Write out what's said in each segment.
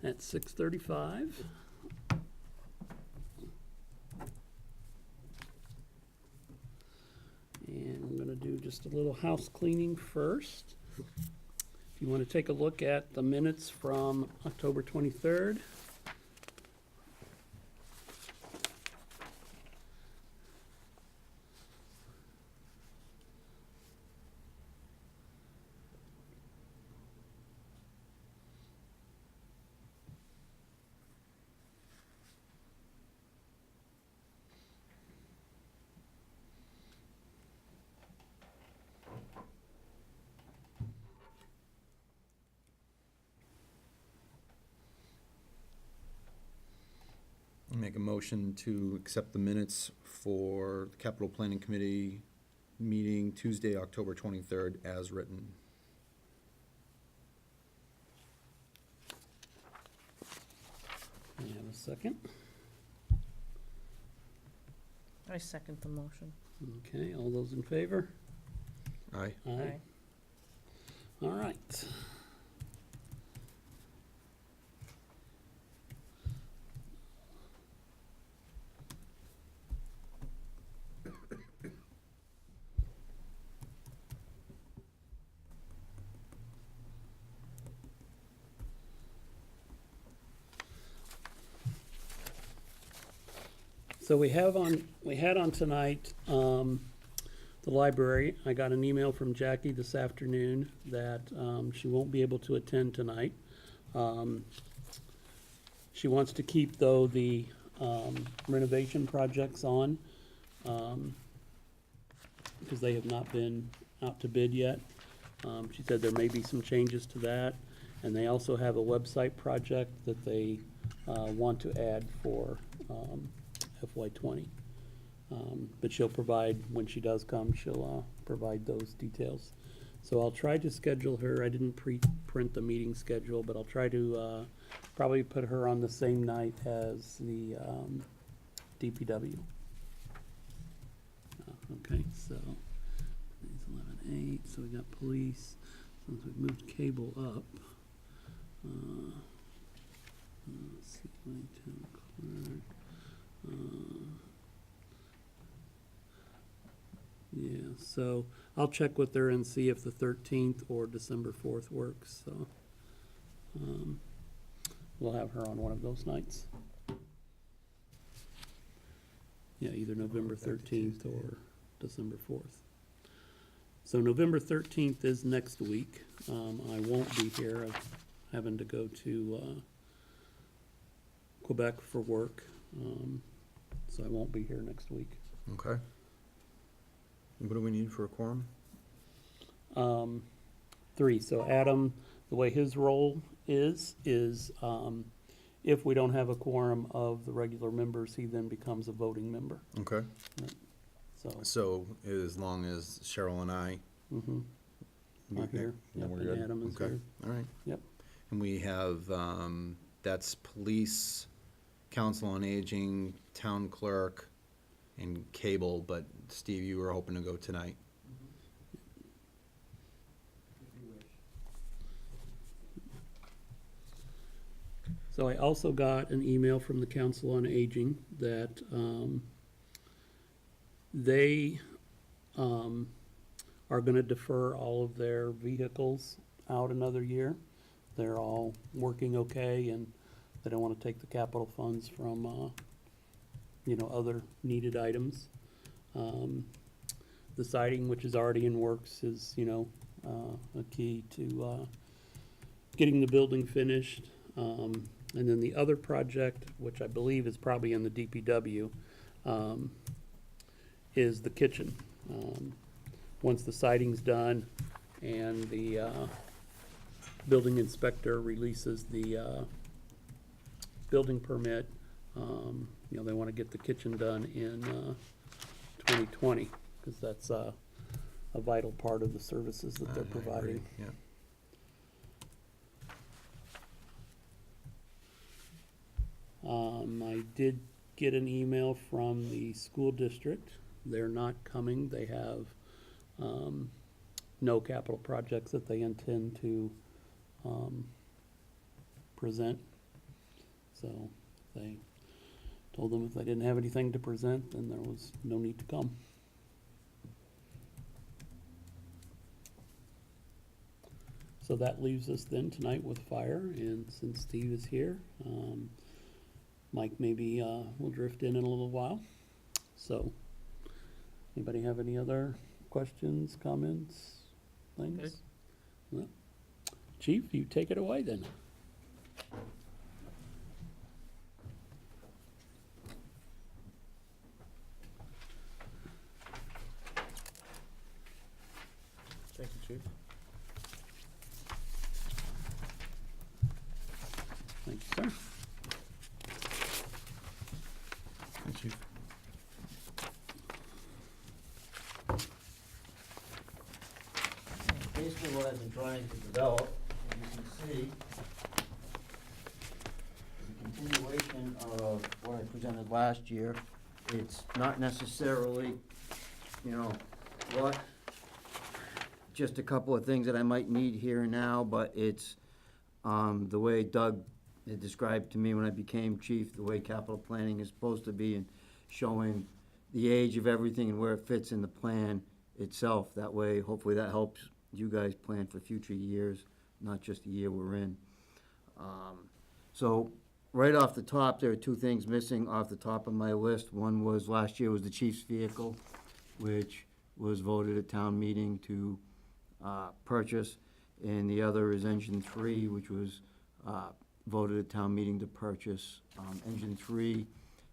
at 6:35. And I'm going to do just a little house cleaning first. If you want to take a look at the minutes from October 23rd. Make a motion to accept the minutes for the Capital Planning Committee meeting Tuesday, October 23rd, as written. May I have a second? I second the motion. Okay, all those in favor? Aye. Aye. All right. So we had on tonight, the library. I got an email from Jackie this afternoon that she won't be able to attend tonight. She wants to keep, though, the renovation projects on, because they have not been out to bid yet. She said there may be some changes to that, and they also have a website project that they want to add for FY20. But she'll provide, when she does come, she'll provide those details. So I'll try to schedule her. I didn't pre-print the meeting schedule, but I'll try to probably put her on the same night as the DPW. Okay, so it's 11:08, so we got police. Since we've moved cable up, let's see, town clerk. Yeah, so I'll check with her and see if the 13th or December 4th works, so we'll have her on one of those nights. Yeah, either November 13th or December 4th. So November 13th is next week. I won't be here. I'm having to go to Quebec for work, so I won't be here next week. Okay. What do we need for a quorum? 3. So Adam, the way his role is if we don't have a quorum of the regular members, he then becomes a voting member. Okay. So, So as long as Cheryl and I. I'm here. Then Yep, we're and good. Adam is Okay. here. All right. Yep. And we have, that's police, council on aging, town clerk, and cable, but Steve, you were hoping to go tonight. So I also got an email from the Council on Aging that they are going to defer all of their vehicles out another year. They're all working okay, and they don't want to take the capital funds from other needed items. The siding, which is already in works, is a key to getting the building finished. And then the other project, which I believe is probably in the DPW, is the kitchen. Once the siding's done and the building inspector releases the building permit, they want to get the kitchen done in 2020, because that's a vital part of the services that they're I agree, providing. yeah. I did get an email from the school district. They're not coming. They have no capital projects that they intend to present So they told them if they didn't have anything to present, then there was no need to come. So that leaves us then tonight with fire, and since Steve is here, Mike maybe will drift in a little while. So, anybody have any other questions, comments, things? No? Chief, you take it away then. Thank you, Chief. Thank you, sir. Thank you. Basically what I've been trying to develop, as you can see, is a continuation of what I presented last year. It's not necessarily, you know, what, just a couple of things that I might need here and now, but it's the way Doug had described to me when I became chief, the way capital planning is supposed to be, and showing the age of everything and where it fits in the plan itself. That way, hopefully that helps you guys plan for future years, not just the year we're in. So right off the top, there are two things missing off the top of my list. One was last year was the chief's vehicle, which was voted at town meeting to purchase, and the other is engine 3, which was voted at town meeting to purchase. Engine 3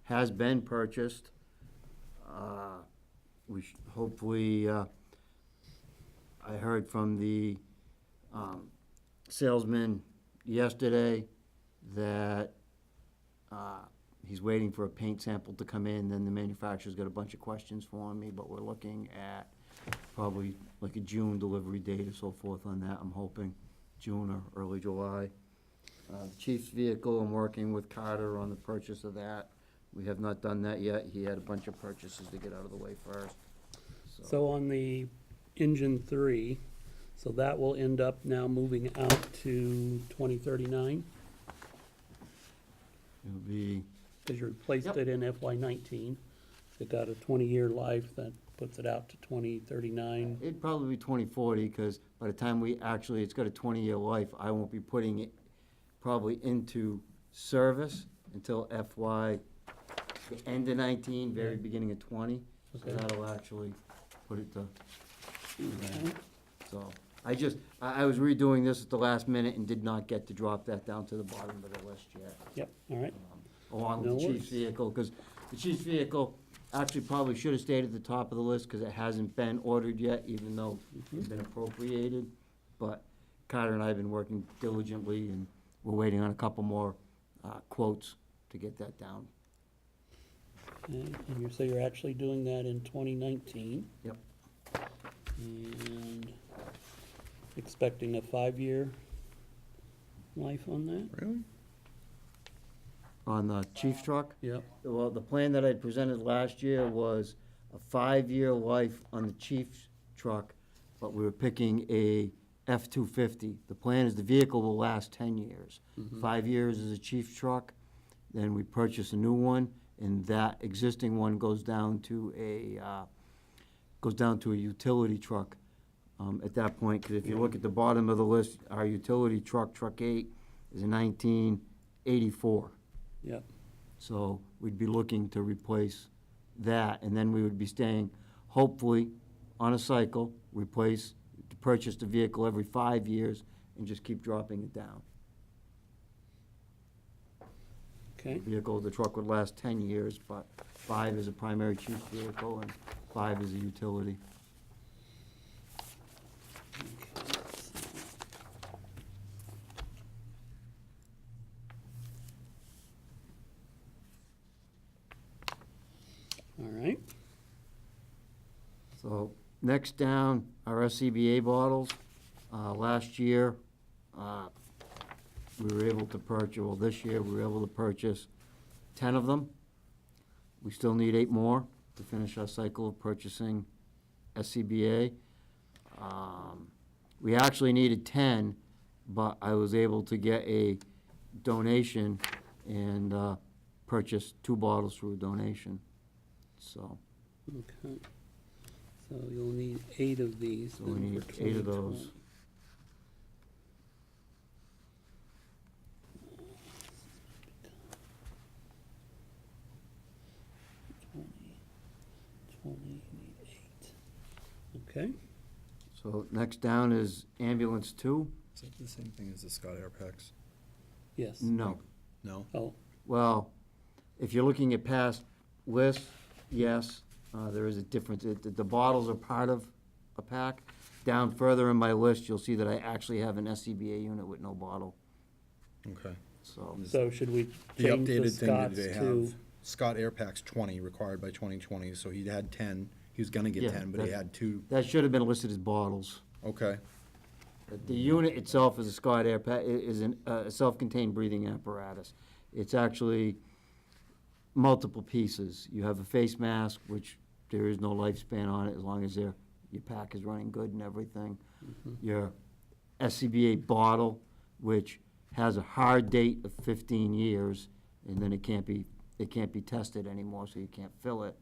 has been purchased. We should hopefully, I heard from the salesman yesterday that he's waiting for a paint sample to come in, then the manufacturer's got a bunch of questions for me, but we're looking at probably like a June delivery date or so forth on that, I'm hoping, June or early July. The chief's vehicle, I'm working with Carter on the purchase of that. We have not done that yet. He had a bunch of purchases to get out of the way first. So on the engine 3, so that will end up now moving out to 2039, It'll be, because you replaced Yep. it in FY19. It got a 20-year life, that puts it out to 2039. it'd probably be 2040, because by the time it's got a 20-year life, I won't be putting it probably into service until FY, the end of 19, very beginning of 20. So Okay. that'll actually put it to, Okay. so, I was redoing this at the last minute and did not get to drop that down to the bottom of the list yet. Yep, all right. Along No with the chief's worries. vehicle, because the chief's vehicle actually probably should have stayed at the top of the list, because it hasn't been ordered yet, even though it's been appropriated. But Carter and I have been working diligently, and we're waiting on a couple more quotes to get that down. Okay, and you say you're actually doing that in 2019? Yep. And expecting a 5-year life on that? Really? On the chief's truck, Yep. well, the plan that I presented last year was a 5-year life on the chief's truck, but we were picking a F-250. The plan is the vehicle will last 10 years. 5 years is a chief's truck, then we purchase a new one, and that existing one goes down to a utility truck at that point. Because if you look at the bottom of the list, our utility truck, Truck 8, is a 1984. Yep. So we'd be looking to replace that, and then we would be staying, hopefully, on a cycle, to purchase the vehicle every 5 years, and just keep dropping it down. Okay, The truck would last 10 years, but 5 is a primary chief's vehicle, and 5 is a utility. all right. So, next down, our SCBA bottles. Last year, we were able to purchase, well, this year, we were able to purchase 10 of them. We still need 8 more to finish our cycle of purchasing SCBA. We actually needed 10, but I was able to get a donation and purchase 2 bottles through a donation. So, Okay. So you'll need 8 of these. So we then need for 8 of those. 2020. You need 8. Okay. so next down is ambulance 2. Is that the same thing as the Scott Air Packs? Yes. No. No? Oh, Well, if you're looking at past lists, yes, there is a difference. The bottles are part of a pack. Down further in my list, you'll see that I actually have an SCBA unit with no bottle, Okay. so. so should we The change the updated thing that Scots they to? have, Scott Air Packs 20, required by 2020, so he had 10. He was gonna get Yeah, 10, but he that- had 2. That should have been listed as bottles. Okay, The unit itself is a Scott Air is a self-contained breathing apparatus. It's actually multiple pieces. You have a face mask, which there is no lifespan on it as long as your pack is running good and everything. Your SCBA bottle, which has a hard date of 15 years, and then it can't be tested anymore, so you can't fill it.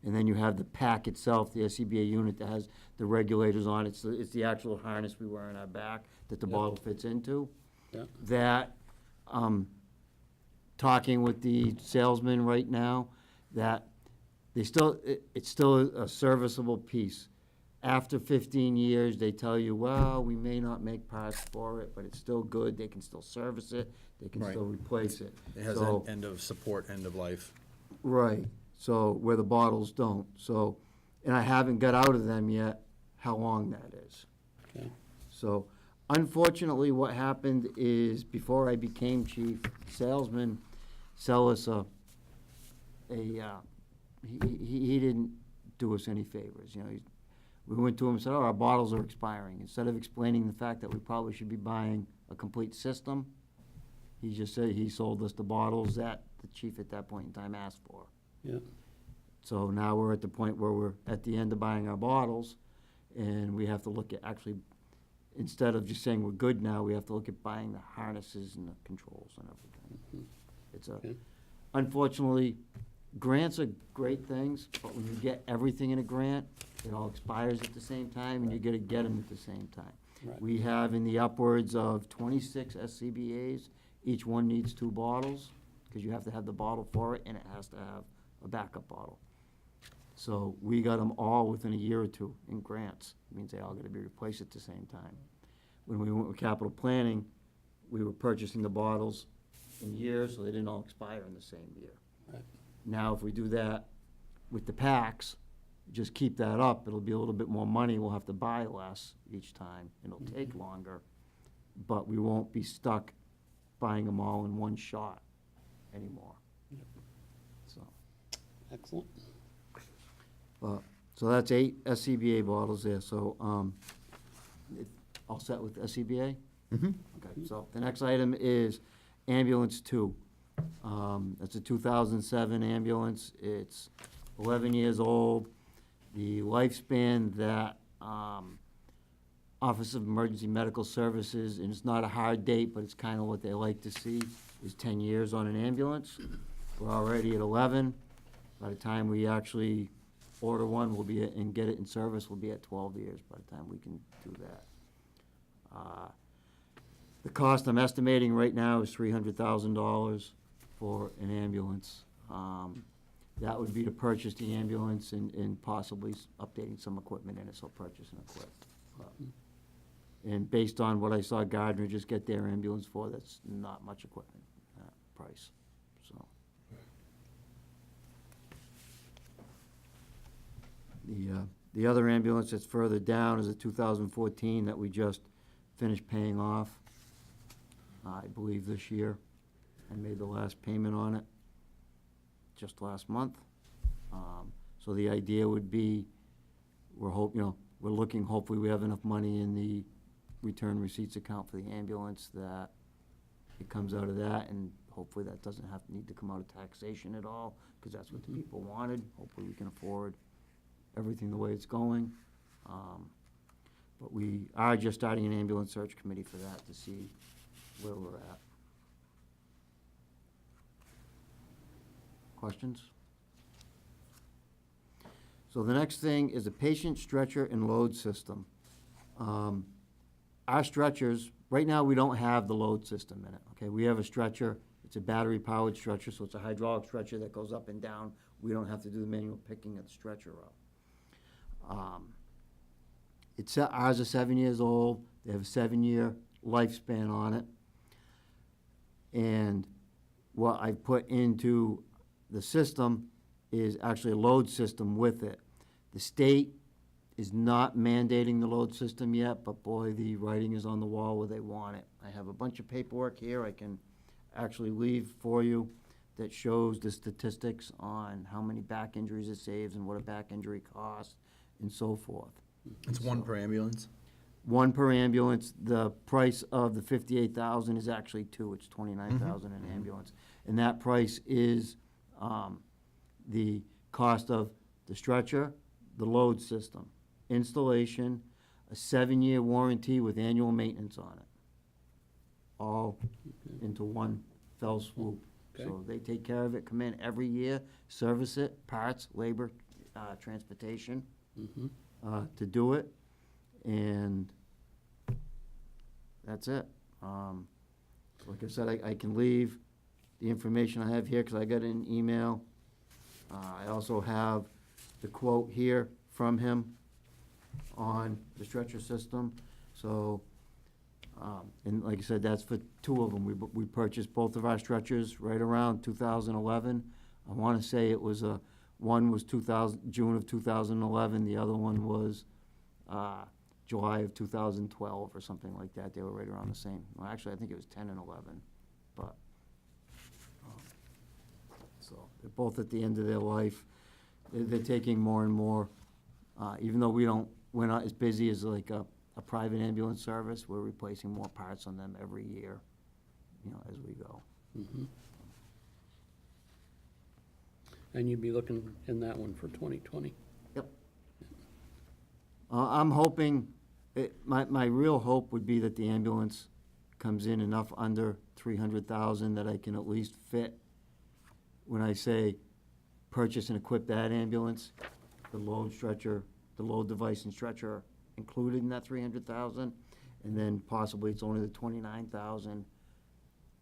And then you have the pack itself, the SCBA unit that has the regulators on it. It's the actual harness we wear on our back that the Yep. bottle fits into. Yeah. That, talking with the salesman right now, that it's still a serviceable piece. After 15 years, they tell you, well, we may not make parts for it, but it's still good. They can still service it. They can Right. still replace it. it has So- an end of support, end of life. Right, so where the bottles don't, so, and I haven't got out of them yet, how long that is. Okay. So unfortunately, what happened is, before I became chief, salesman sell us he didn't do us any favors, you know. We went to him and said, oh, our bottles are expiring. Instead of explaining the fact that we probably should be buying a complete system, he just said he sold us the bottles that the chief at that point in time asked for. Yeah. So now we're at the point where we're at the end of buying our bottles, and we have to look at actually, instead of just saying we're good now, we have to look at buying the harnesses and the controls and everything. It's Okay. unfortunately, grants are great things, but when you get everything in a grant, it all expires at the same time, and you gotta get them at the same time. Right. We have in the upwards of 26 SCBA's. Each one needs 2 bottles, because you have to have the bottle for it, and it has to have a backup bottle. So we got them all within a year or 2 in grants. It means they all gotta be replaced at the same time. When we went with capital planning, we were purchasing the bottles in years, so they didn't all expire in the same year. Right. Now, if we do that with the packs, just keep that up, it'll be a little bit more money, we'll have to buy less each time, it'll take longer, but we won't be stuck buying them all in one shot anymore. So, Excellent. so that's 8 SCBA bottles there, so, all set with SCBA? Okay, so the next item is ambulance 2. That's a 2007 ambulance. It's 11 years old. The lifespan that Office of Emergency Medical Services, and it's not a hard date, but it's kind of what they like to see, is 10 years on an ambulance. We're already at 11. By the time we actually order one, we'll be and get it in service, we'll be at 12 years by the time we can do that. The cost I'm estimating right now is $300,000 for an ambulance. That would be to purchase the ambulance and possibly updating some equipment in it, so purchase and equip. And based on what I saw Gardner just get their ambulance for, that's not much equipment price, so. The other ambulance that's further down is a 2014 that we just finished paying off, I believe this year. I made the last payment on it just last month. So the idea would be, we're looking, hopefully we have enough money in the return receipts account for the ambulance that it comes out of that, and hopefully that doesn't need to come out of taxation at all, because that's what the people wanted. Hopefully we can afford everything the way it's going. But we are just starting an ambulance search committee for that to see where we're at. questions? So the next thing is a patient stretcher and load system. Our stretchers, right now, we don't have the load system in it, okay? We have a stretcher, it's a battery-powered stretcher, so it's a hydraulic stretcher that goes up and down. We don't have to do the manual picking of the stretcher up. Ours are 7 years old, they have a 7-year lifespan on it. And what I put into the system is actually a load system with it. The state is not mandating the load system yet, but boy, the writing is on the wall where they want it. I have a bunch of paperwork here I can actually leave for you that shows the statistics on how many back injuries it saves and what a back injury costs and so forth. It's one per ambulance? One per ambulance. The price of the 58,000 is actually two. It's 29,000 an ambulance. And that price is the cost of the stretcher, the load system, installation, a 7-year warranty with annual maintenance on it. All into one fell swoop. Okay. So they take care of it, come in every year, service it, parts, labor, transportation, to do it, and that's it. Like I said, I can leave the information I have here, because I got an email. I also have the quote here from him on the stretcher system, so, and like I said, that's for two of them. We purchased both of our stretchers right around 2011. I want to say it was one was June of 2011, the other one was July of 2012 or something like that. They were right around the same. Well, actually, I think it was 10 and 11, but, so they're both at the end of their life. They're taking more and more, even though we're not as busy as like a private ambulance service, we're replacing more parts on them every year, as we go. And you'd be looking in that one for 2020. Yep. I'm hoping, my real hope would be that the ambulance comes in enough under 300,000 that I can at least fit, when I say purchase and equip that ambulance, the load stretcher, the load device and stretcher included in that 300,000, and then possibly it's only the 29,000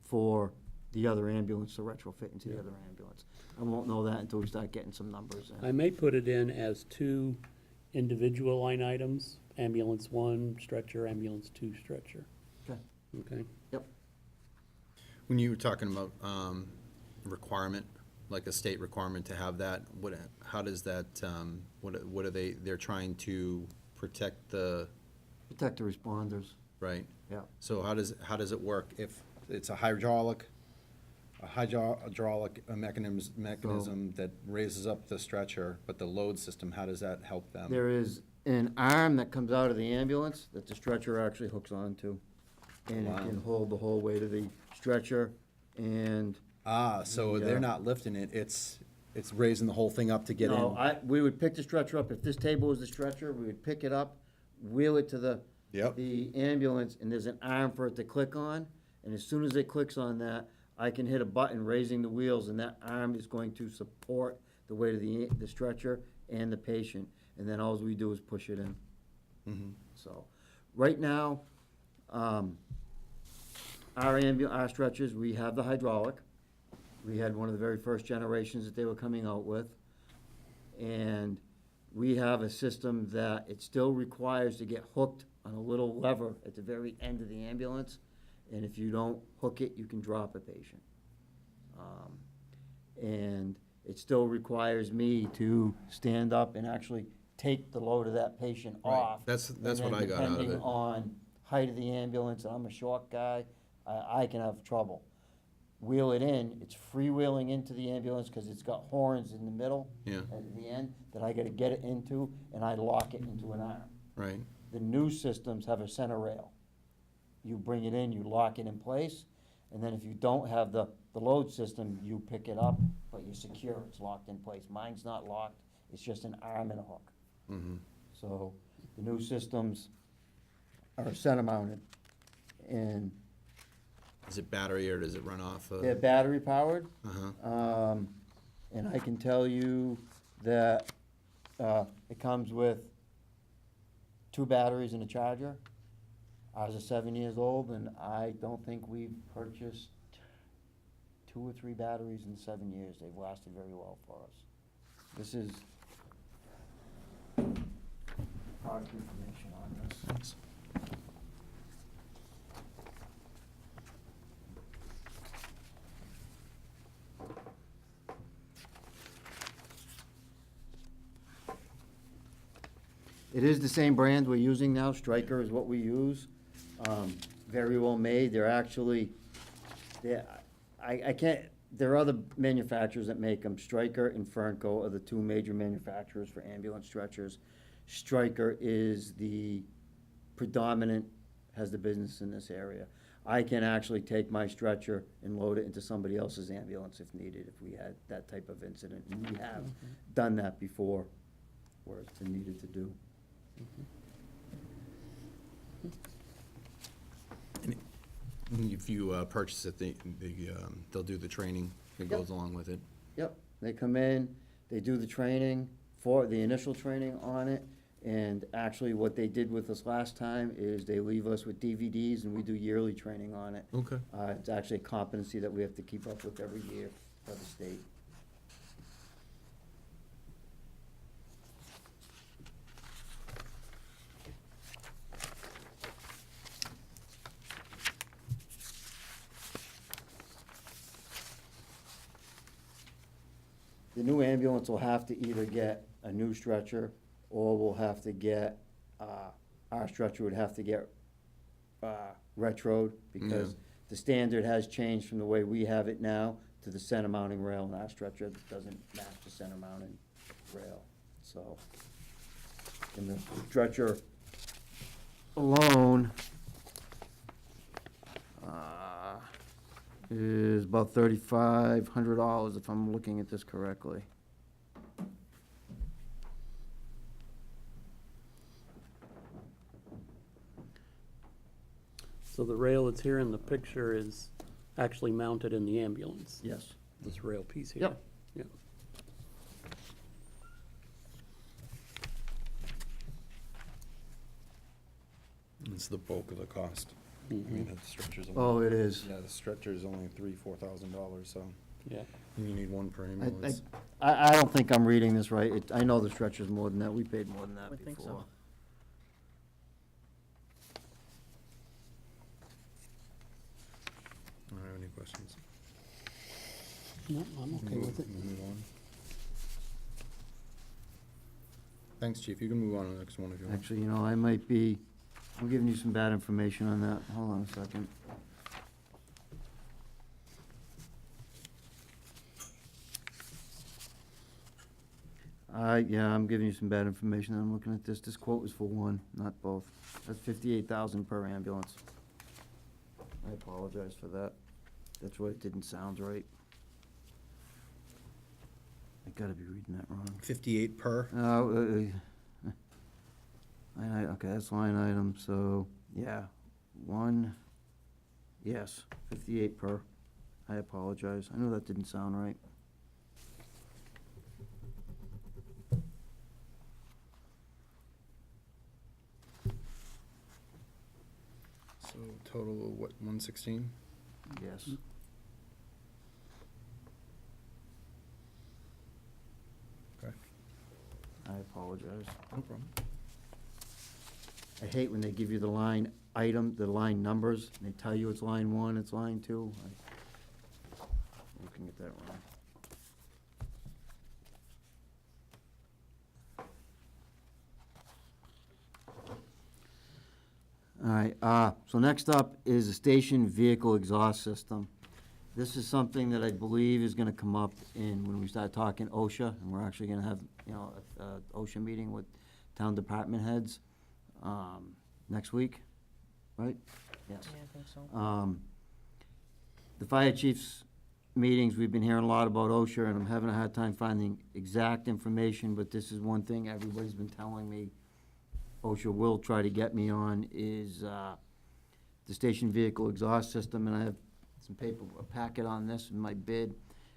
for the other ambulance to retrofit into the other ambulance. I won't know that until we start getting some numbers in. I may put it in as two individual line items, ambulance 1 stretcher, ambulance 2 stretcher. Okay. Okay? Yep. When you were talking about requirement, like a state requirement to have that, how does that, what are they're trying to protect the, Protect the responders, right? yeah. So how does it work if it's a hydraulic mechanism that raises up the stretcher, but the load system, how does that help them? There is an arm that comes out of the ambulance that the stretcher actually hooks onto, and it Wow. can hold the whole weight of the stretcher, and So Yeah. they're not lifting it, it's raising the whole thing up to get in? no, we would pick the stretcher up. If this table was the stretcher, we would pick it up, wheel it to the Yep. the ambulance, and there's an arm for it to click on, and as soon as it clicks on that, I can hit a button raising the wheels, and that arm is going to support the weight of the stretcher and the patient, and then all we do is push it in. So, right now, our stretchers, we have the hydraulic. We had one of the very first generations that they were coming out with. And we have a system that it still requires to get hooked on a little lever at the very end of the ambulance. And if you don't hook it, you can drop a patient. And it still requires me to stand up and actually take the load of that patient Right. off. That's And what then I got out of depending it. on height of the ambulance, and I'm a short guy, I can have trouble. Wheel it in, it's freewheeling into the ambulance because it's got horns in the middle. Yeah. At the end, that I gotta get it into, and I lock it into an arm. Right, The new systems have a center rail. You bring it in, you lock it in place, and then if you don't have the load system, you pick it up, but you're secure, it's locked in place. Mine's not locked, it's just an arm and a hook. So, the new systems are center mounted, and is it battery or does it run off? they're battery powered. Uh-huh. And I can tell you that, it comes with 2 batteries and a charger. Ours is 7 years old, and I don't think we've purchased 2 or 3 batteries in 7 years. They've lasted very well for us. This is product information on this. Thanks. It is the same brand we're using now. Stryker is what we use. Very well made. They're actually, I can't, there are other manufacturers that make them. Stryker and Fernco are the 2 major manufacturers for ambulance stretchers. Stryker is the predominant, has the business in this area. I can actually take my stretcher and load it into somebody else's ambulance if needed, if we had that type of incident. And we have done that before, where it's been needed to do. And if you purchase it, they'll do the training that Yep. goes along with it. Yep, they come in, they do the training, for the initial training on it, and actually what they did with us last time is they leave us with DVDs and we do yearly training on it. Okay. It's actually a competency that we have to keep up with every year by the state. The new ambulance will have to either get a new stretcher, or we'll have to get, our stretcher would have to get retroed, because the standard has changed from the way we have it now to the center mounting rail, and our stretcher doesn't match the center mounting rail, so. And the stretcher alone is about $3,500, if I'm looking at this correctly. So the rail that's here in the picture is actually mounted in the ambulance? Yes. This rail piece here? Yep. Yep. It's the bulk of the cost. I mean, the stretcher's only. Oh, it is. Yeah, the stretcher's only $4,000, so Yeah. you need one per ambulance. I don't think I'm reading this right. I know the stretcher's more than that. We paid more than that I think so. before. I don't have any questions. No, I'm okay with it. Move on. Thanks, Chief. You can move on to the next one if you want. Actually, I'm giving you some bad information on that. Hold on a second. Yeah, I'm giving you some bad information. I'm looking at this. This quote was for one, not both. That's $58,000 per ambulance. I apologize for that. That's why it didn't sound right. I gotta be reading that wrong. 58 per? Okay, that's line item, so, yeah, yes, 58 per. I apologize. I know that didn't sound right. So total, what, 116? Yes. Okay. I apologize. No problem. I hate when they give you the line item, the line numbers, and they tell you it's line 1, it's line 2. I'm looking at that wrong. All right, so next up is the station vehicle exhaust system. This is something that I believe is gonna come up when we start talking OSHA, and we're actually gonna have, a OSHA meeting with town department heads, next week, right? Yes. Yeah, I think so. The fire chiefs meetings, we've been hearing a lot about OSHA, and I'm having a hard time finding exact information, but this is one thing everybody's been telling me OSHA will try to get me on is the station vehicle exhaust system, and I have some paper, a packet on this in my bid.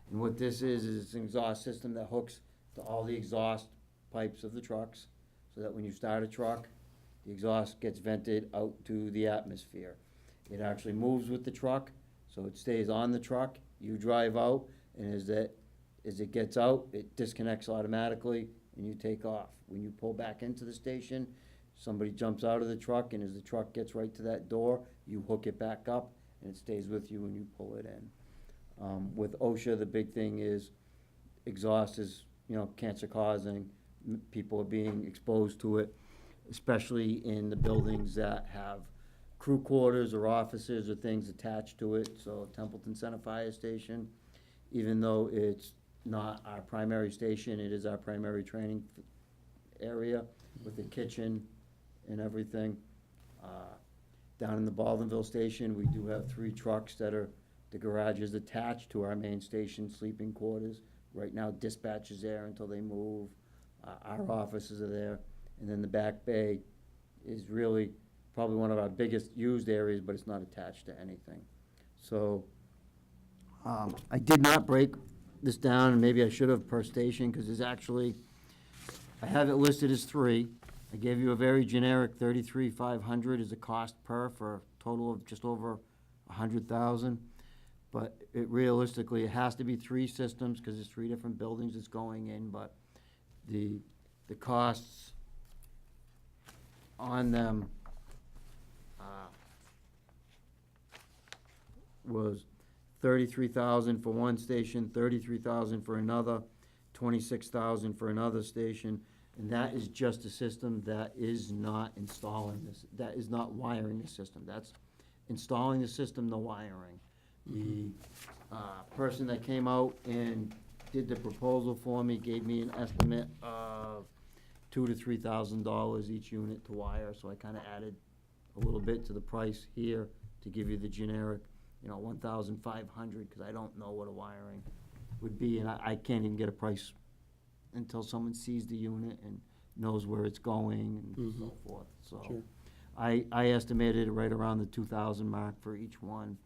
And what this is it's an exhaust system that hooks to all the exhaust pipes of the trucks, so that when you start a truck, the exhaust gets vented out to the atmosphere. It actually moves with the truck, so it stays on the truck, you drive out, and as it gets out, it disconnects automatically, and you take off. When you pull back into the station, somebody jumps out of the truck, and as the truck gets right to that door, you hook it back up, and it stays with you when you pull it in. With OSHA, the big thing is exhaust is, cancer causing. People are being exposed to it, especially in the buildings that have crew quarters or offices or things attached to it. So Templeton Center Fire Station, even though it's not our primary station, it is our primary training area with the kitchen and everything. Down in the Baldwinville station, we do have 3 trucks that are, the garage is attached to our main station sleeping quarters. Right now, dispatch is there until they move. Our offices are there. And then the back bay is really probably one of our biggest used areas, but it's not attached to anything. So I did not break this down, and maybe I should have per station, because there's actually, I have it listed as 3. I gave you a very generic 33,500 is the cost per, for a total of just over 100,000. But it realistically, it has to be 3 systems, because there's 3 different buildings it's going in, but the costs on them was 33,000 for one station, 33,000 for another, 26,000 for another station, and that is just a system that is not installing this, that is not wiring the system. That's installing the system, the wiring. The person that came out and did the proposal for me gave me an estimate of $2,000 to $3,000 each unit to wire, so I kinda added a little bit to the price here to give you the generic, 1,500, because I don't know what a wiring would be, and I can't even get a price until someone sees the unit and knows where it's going and so forth, so. Sure. I estimated it right around the 2,000 mark for each one.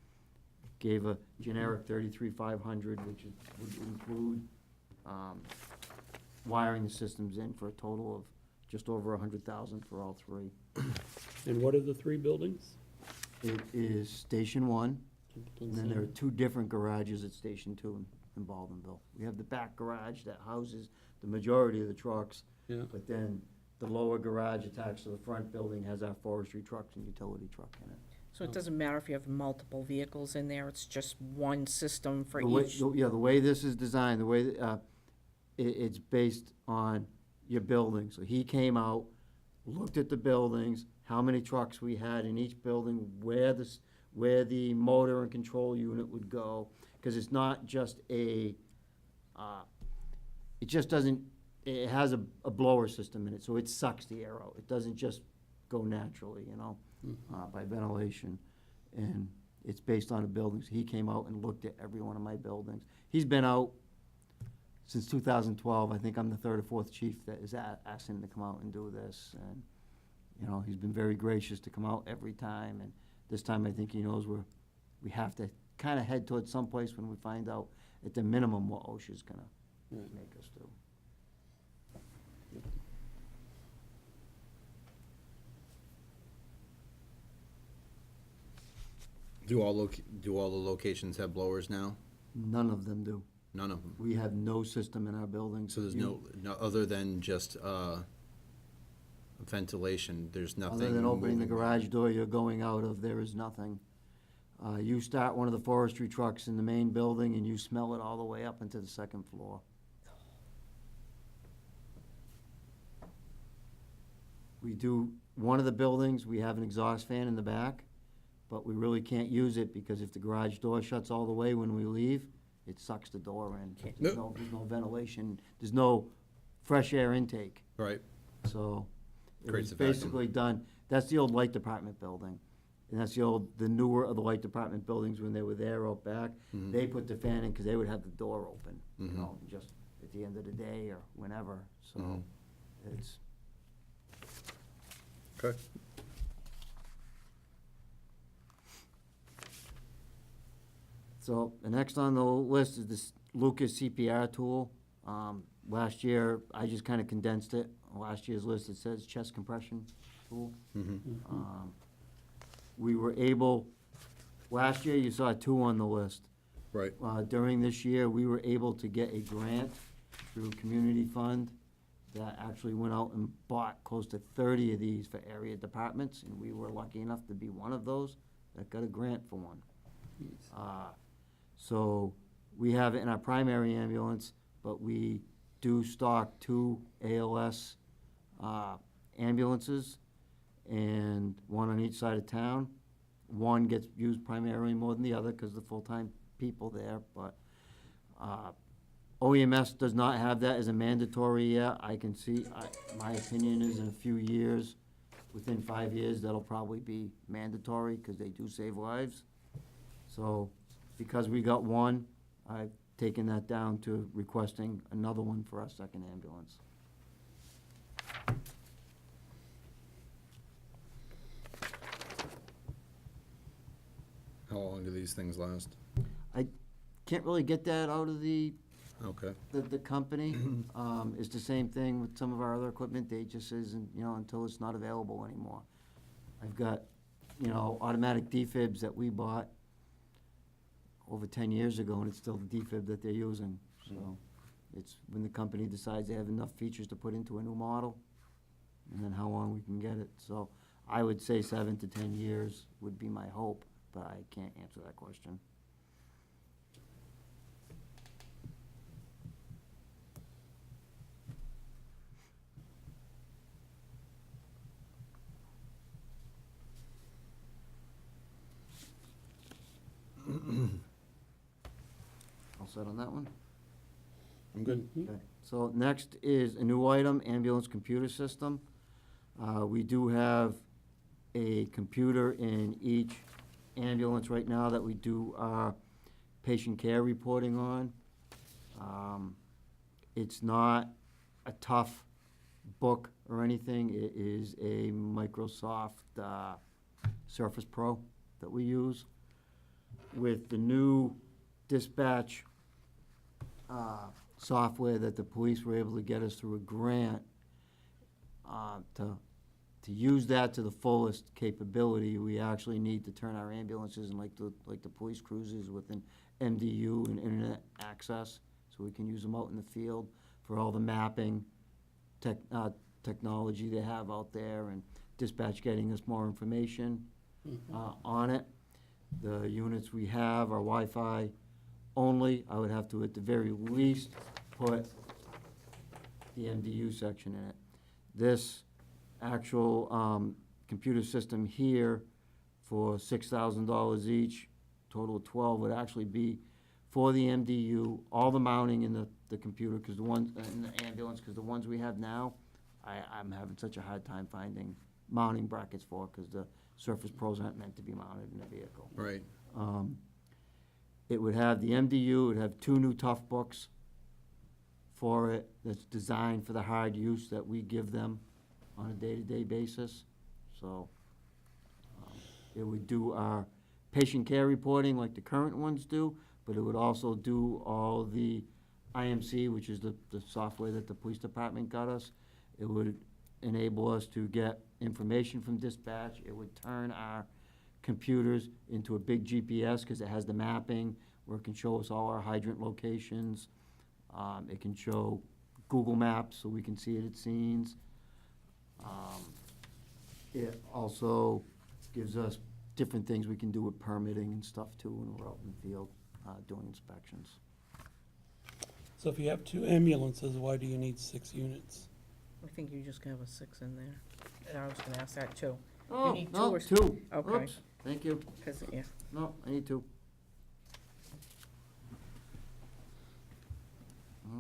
Gave a generic 33,500, which would include wiring the systems in for a total of just over 100,000 for all 3. And what are the 3 buildings? It is Station 1, Templeton and then there are Center. 2 different garages at Station 2 in Baldwinville. We have the back garage that houses the majority of the trucks, Yeah, but then the lower garage attached to the front building has our forestry trucks and utility truck in it. So it doesn't matter if you have multiple vehicles in there, it's just one system for The way- each? Yeah, the way this is designed, the way, it's based on your building. So he came out, looked at the buildings, how many trucks we had in each building, where the motor and control unit would go. Because it's not just it just doesn't, it has a blower system in it, so it sucks the air out. It doesn't just go naturally, by ventilation. And it's based on the buildings. He came out and looked at every one of my buildings. He's been out since 2012. I think I'm the 3rd or 4th chief that is asked him to come out and do this. And, he's been very gracious to come out every time. And this time I think he knows we have to kind of head towards someplace when we find out at the minimum what OSHA's gonna Right. make us do. Do all the locations have blowers now? None of them do. None of them. We have no system in our buildings. So there's no, other than just ventilation, there's nothing. Other than opening the moving. garage door you're going out of, there is nothing. You start one of the forestry trucks in the main building and you smell it all the way up into the 2nd floor. We do, one of the buildings, we have an exhaust fan in the back, but we really can't use it because if the garage door shuts all the way when we leave, it sucks the door in. There's no ventilation, there's no fresh air intake, Right, so. It Creates was a vacuum. basically done, that's the old light department building. And that's the newer of the light department buildings when they were there out back. Mhm. They put the fan in because they would have the door open, Mhm. just at the end of the day or whenever, so Mhm. it's. okay. So, the next on the list is this Lucas CPR tool. Last year, I just kind of condensed it. Last year's list, it says chest compression tool. We were able, last year you saw 2 on the list. Right. During this year, we were able to get a grant through Community Fund that actually went out and bought close to 30 of these for area departments, and we were lucky enough to be one of those that got a grant for one. So we have it in our primary ambulance, but we do stock 2 ALS ambulances, and 1 on each side of town. One gets used primarily more than the other because of the full-time people there, but OEMS does not have that as a mandatory yet. I can see, my opinion is in a few years, within 5 years, that'll probably be mandatory because they do save lives. So because we got one, I've taken that down to requesting another one for our second ambulance. How long do these things last? I can't really get that out of the Okay. the company. It's the same thing with some of our other equipment. They just isn't, until it's not available anymore. I've got, automatic defibs that we bought over 10 years ago, and it's still the defib that they're using. So it's when the company decides they have enough features to put into a new model, and then how long we can get it. So I would say 7 to 10 years would be my hope, but I can't answer that question. All set on that one? I'm good. Okay. So next is a new item, ambulance computer system. We do have a computer in each ambulance right now that we do our patient care reporting on. It's not a tough book or anything. It is a Microsoft Surface Pro that we use. With the new dispatch software that the police were able to get us through a grant, to use that to the fullest capability, we actually need to turn our ambulances and like the police cruisers with an MDU and internet access, so we can use them out in the field for all the mapping technology they have out there, and dispatch getting us more information on it. The units we have are Wi-Fi only. I would have to, at the very least, put the MDU section in it. This actual computer system here for $6,000 each, total of 12, would actually be for the MDU, all the mounting in the computer, because the ones in the ambulance, because the ones we have now, I'm having such a hard time finding mounting brackets for, because the Surface Pros aren't meant to be mounted in a vehicle. Right. It would have the MDU, it would have 2 new tough books for it that's designed for the hard use that we give them on a day-to-day basis. So it would do our patient care reporting like the current ones do, but it would also do all the IMC, which is the software that the police department got us. It would enable us to get information from dispatch. It would turn our computers into a big GPS because it has the mapping where it can show us all our hydrant locations. It can show Google Maps so we can see it at scenes. It also gives us different things we can do with permitting and stuff too when we're out in the field doing inspections. So if you have 2 ambulances, why do you need 6 units? I think you just have a 6 in there. And I was gonna ask that too. Oh, need 2 no, or 2. Okay. Oops, thank you. Cause, yeah, No, I need 2.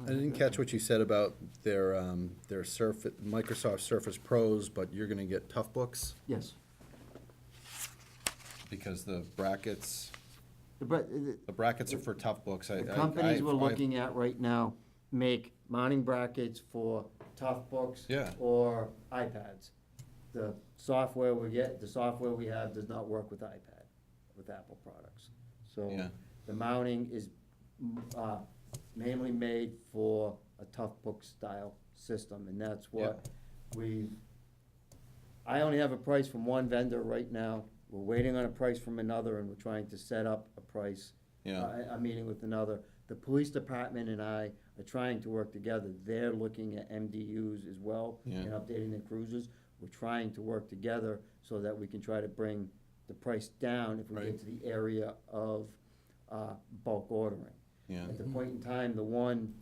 I didn't catch what you said about their Microsoft Surface Pros, but you're gonna get tough books Yes. because the brackets The are for tough books. The companies we're looking at right now make mounting brackets for tough books Yeah. or iPads. The software we have does not work with iPad, with Apple products. So Yeah. the mounting is mainly made for a tough book style system, and that's what I only have a price from one vendor right now. We're waiting on a price from another, and we're trying to set up a price. A meeting with another. The police department and I are trying to work together. They're looking at MDUs as well and updating their cruisers. We're trying to work together so that we can try to bring the price down if we get to the area of bulk ordering. At the point in time, the one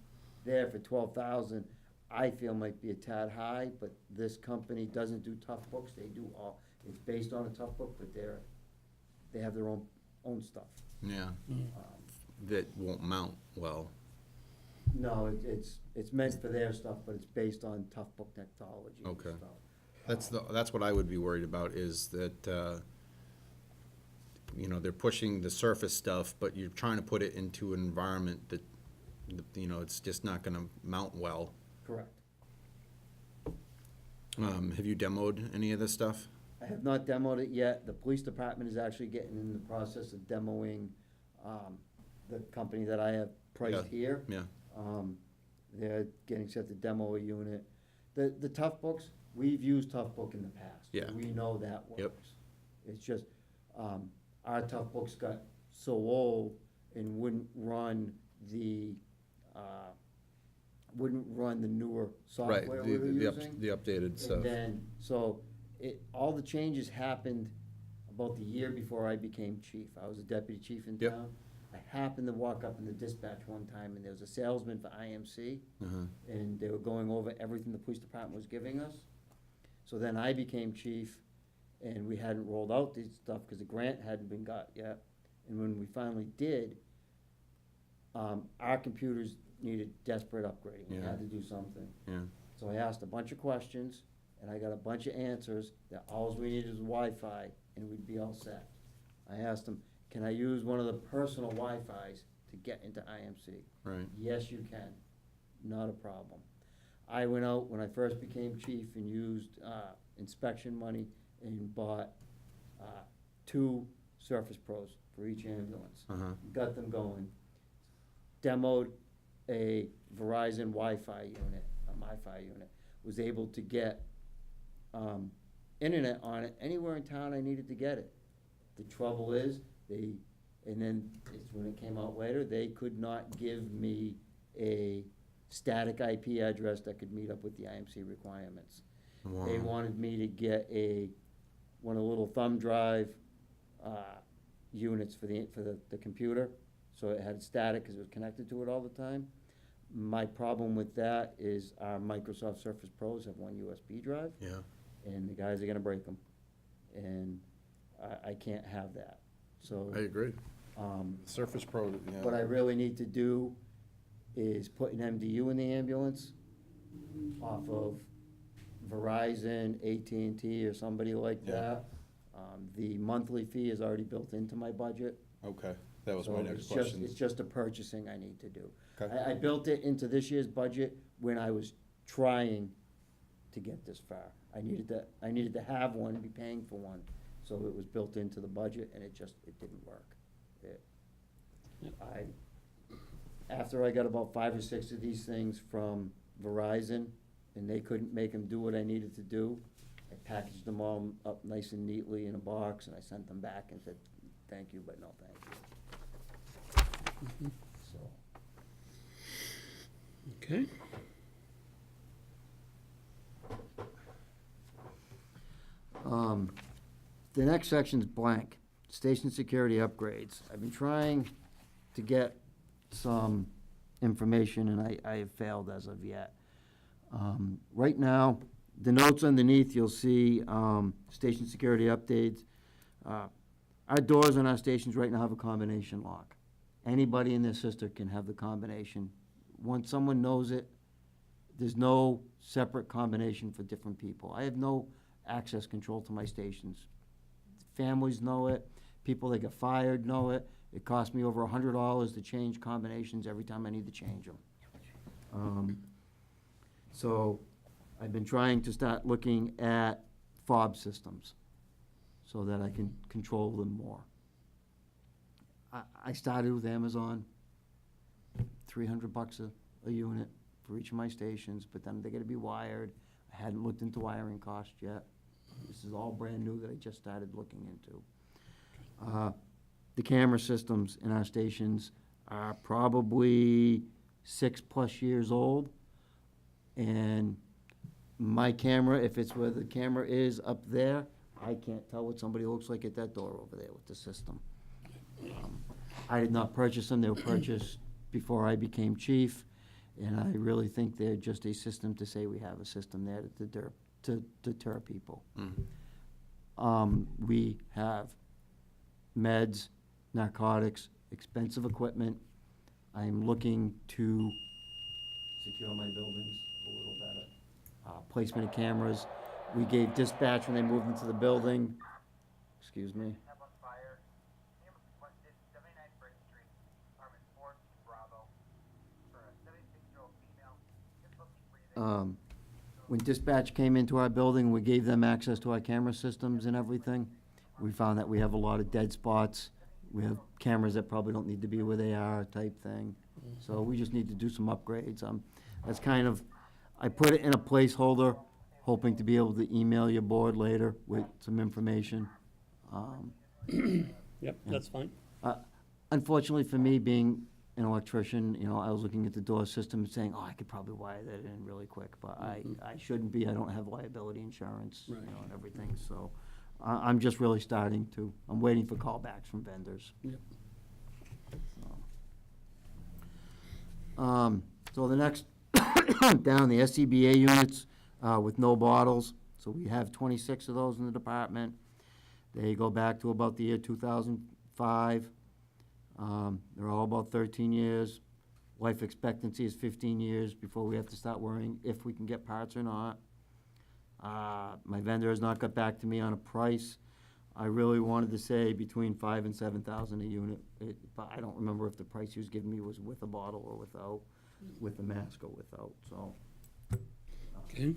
there for 12,000, I feel might be a tad high, but this company doesn't do tough books. They do all, it's based on a tough book, but they have their own stuff. Yeah, that won't mount well. No, it's meant for their stuff, but it's based on tough book technology and Okay. stuff. That's what I would be worried about, is that, you know, they're pushing the surface stuff, but you're trying to put it into an environment that, you know, it's just not gonna mount well. Correct. Have you demoed any of this stuff? I have not demoed it yet. The police department is actually getting in the process of demoing the company that I have priced here. Yeah, They're getting set to demo a unit. The tough books, we've used tough book in the past. Yeah. We know that works. Yep. It's just, our tough books got so old and wouldn't run the newer right, software we were using. the updated stuff. And then, so, all the changes happened about the year before I became chief. I was a deputy chief in Yep. town. I happened to walk up in the dispatch one time, and there was a salesman for IMC, and they were going over everything the police department was giving us. So then I became chief, and we hadn't rolled out this stuff, because the grant hadn't been got yet. And when we finally did, our computers needed desperate upgrading. We had to do something. Yeah, So I asked a bunch of questions, and I got a bunch of answers, that all we needed was Wi-Fi, and we'd be all set. I asked them, can I use one of the personal Wi-Fis to get into IMC? right, Yes, you can, not a problem. I went out when I first became chief and used inspection money and bought 2 Surface Pros for each ambulance. Got them going. Demoed a Verizon Wi-Fi unit, a MiFi unit. Was able to get internet on it anywhere in town I needed to get it. The trouble is, and then it's when it came out later, they could not give me a static IP address that could meet up with the IMC requirements. They wanted me to get one of the little thumb drive units for the computer, so it had static because it was connected to it all the time. My problem with that is our Microsoft Surface Pros have one USB drive, yeah, and the guys are gonna break them, and I can't have that, so. I agree. Um, Surface Pro, What I really need to do is put an MDU in the ambulance off of Verizon, AT&T, or somebody like Yeah. that. The monthly fee is already built into my budget. Okay, that was So my next it's question. It's just a purchasing I need to do. Okay. I built it into this year's budget when I was trying to get this far. I needed to have one, be paying for one, so it was built into the budget, and it didn't work. After I got about 5 or 6 of these things from Verizon, and they couldn't make them do what I needed to do, I packaged them all up nice and neatly in a box, and I sent them back and said, thank you, but no thank you. So, Okay. the next section's blank, station security upgrades. I've been trying to get some information, and I have failed as of yet. Right now, the notes underneath, you'll see station security updates. Our doors on our stations right now have a combination lock. Anybody in their sister can have the combination. Once someone knows it, there's no separate combination for different people. I have no access control to my stations. Families know it, people that get fired know it. It costs me over $100 to change combinations every time I need to change them. So I've been trying to start looking at fob systems so that I can control them more. I started with Amazon. $300 a unit for each of my stations, but then they gotta be wired. I hadn't looked into wiring costs yet. This is all brand new that I just started looking into. The camera systems in our stations are probably 6+ years old. And my camera, if it's where the camera is up there, I can't tell what somebody looks like at that door over there with the system. I did not purchase them, they were purchased before I became chief, and I really think they're just a system to say we have a system there to deter people. We have meds, narcotics, expensive equipment. I'm looking to secure my buildings a little better. Placement of cameras. We gave dispatch when they moved into the building. Excuse me. Have on fire. Name requested 79 Brick Street, apartment 4, Bravo, for a 76-year-old female. Difficulty breathing. When dispatch came into our building, we gave them access to our camera systems and everything. We found that we have a lot of dead spots. We have cameras that probably don't need to be where they are, type thing. So we just need to do some upgrades. That's kind of, I put it in a placeholder, hoping to be able to email your board later with some information. Yep, that's fine. Unfortunately for me, being an electrician, I was looking at the door system and saying, I could probably wire that in really quick, but I shouldn't be. I don't have liability insurance, Right. and everything, so I'm just really starting to. I'm waiting for callbacks from vendors. Yep. So the next, down, the SCBA units with no bottles. So we have 26 of those in the department. They go back to about the year 2005. They're all about 13 years. Life expectancy is 15 years before we have to start worrying if we can get parts or not. My vendor has not got back to me on a price. I really wanted to say between $5,000 and $7,000 a unit, but I don't remember if the price he was giving me was with a bottle or without, with a mask or without, so. Okay.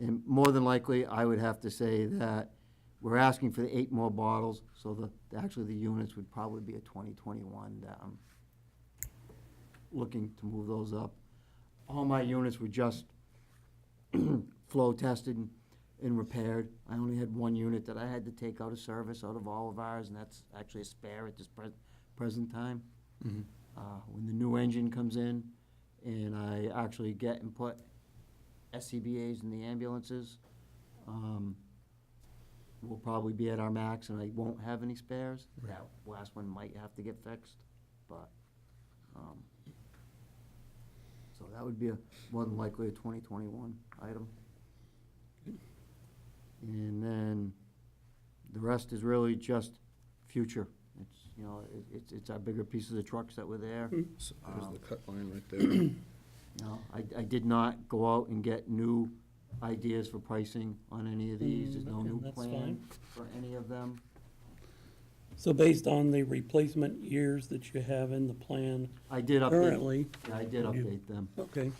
And more than likely, I would have to say that we're asking for the 8 more bottles, so actually the units would probably be a 2021 that I'm looking to move those up. All my units were just flow tested and repaired. I only had 1 unit that I had to take out of service out of all of ours, and that's actually a spare at this present time. When the new engine comes in and I actually get and put SCBA's in the ambulances, we'll probably be at our max and I won't have any spares. That last one might have to get fixed, but, so that would be more than likely a 2021 item. And then the rest is really just future. It's, it's our bigger pieces of trucks that were there. So there's the cut line right there. No, I did not go out and get new ideas for pricing on any of these. There's no Okay, new that's plan fine. for any of them. So based on the replacement years that you have in the plan I did update, currently, yeah, I did update them. okay.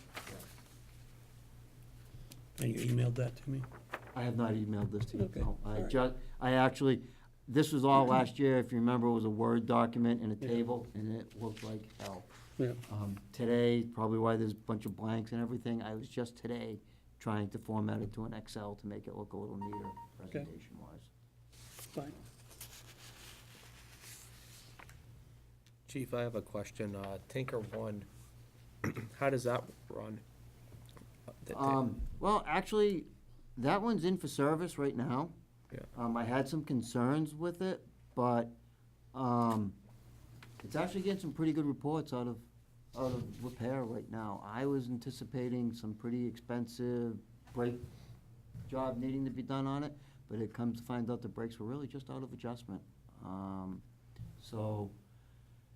And you emailed that to me? I have not emailed this to you. Okay, No. all right. I actually, this was all last year. If you remember, it was a Word document and a Yeah. table, and it looked like hell. Yeah, Today, probably why there's a bunch of blanks and everything, I was just today trying to format it to an Excel to make it look a little neater presentation-wise. fine. Chief, I have a question. Tanker 1, how does that run? Well, actually, that one's in for service right now. Yeah. I had some concerns with it, but, it's actually getting some pretty good reports out of repair right now. I was anticipating some pretty expensive brake job needing to be done on it, but it comes to find out the brakes were really just out of adjustment. So,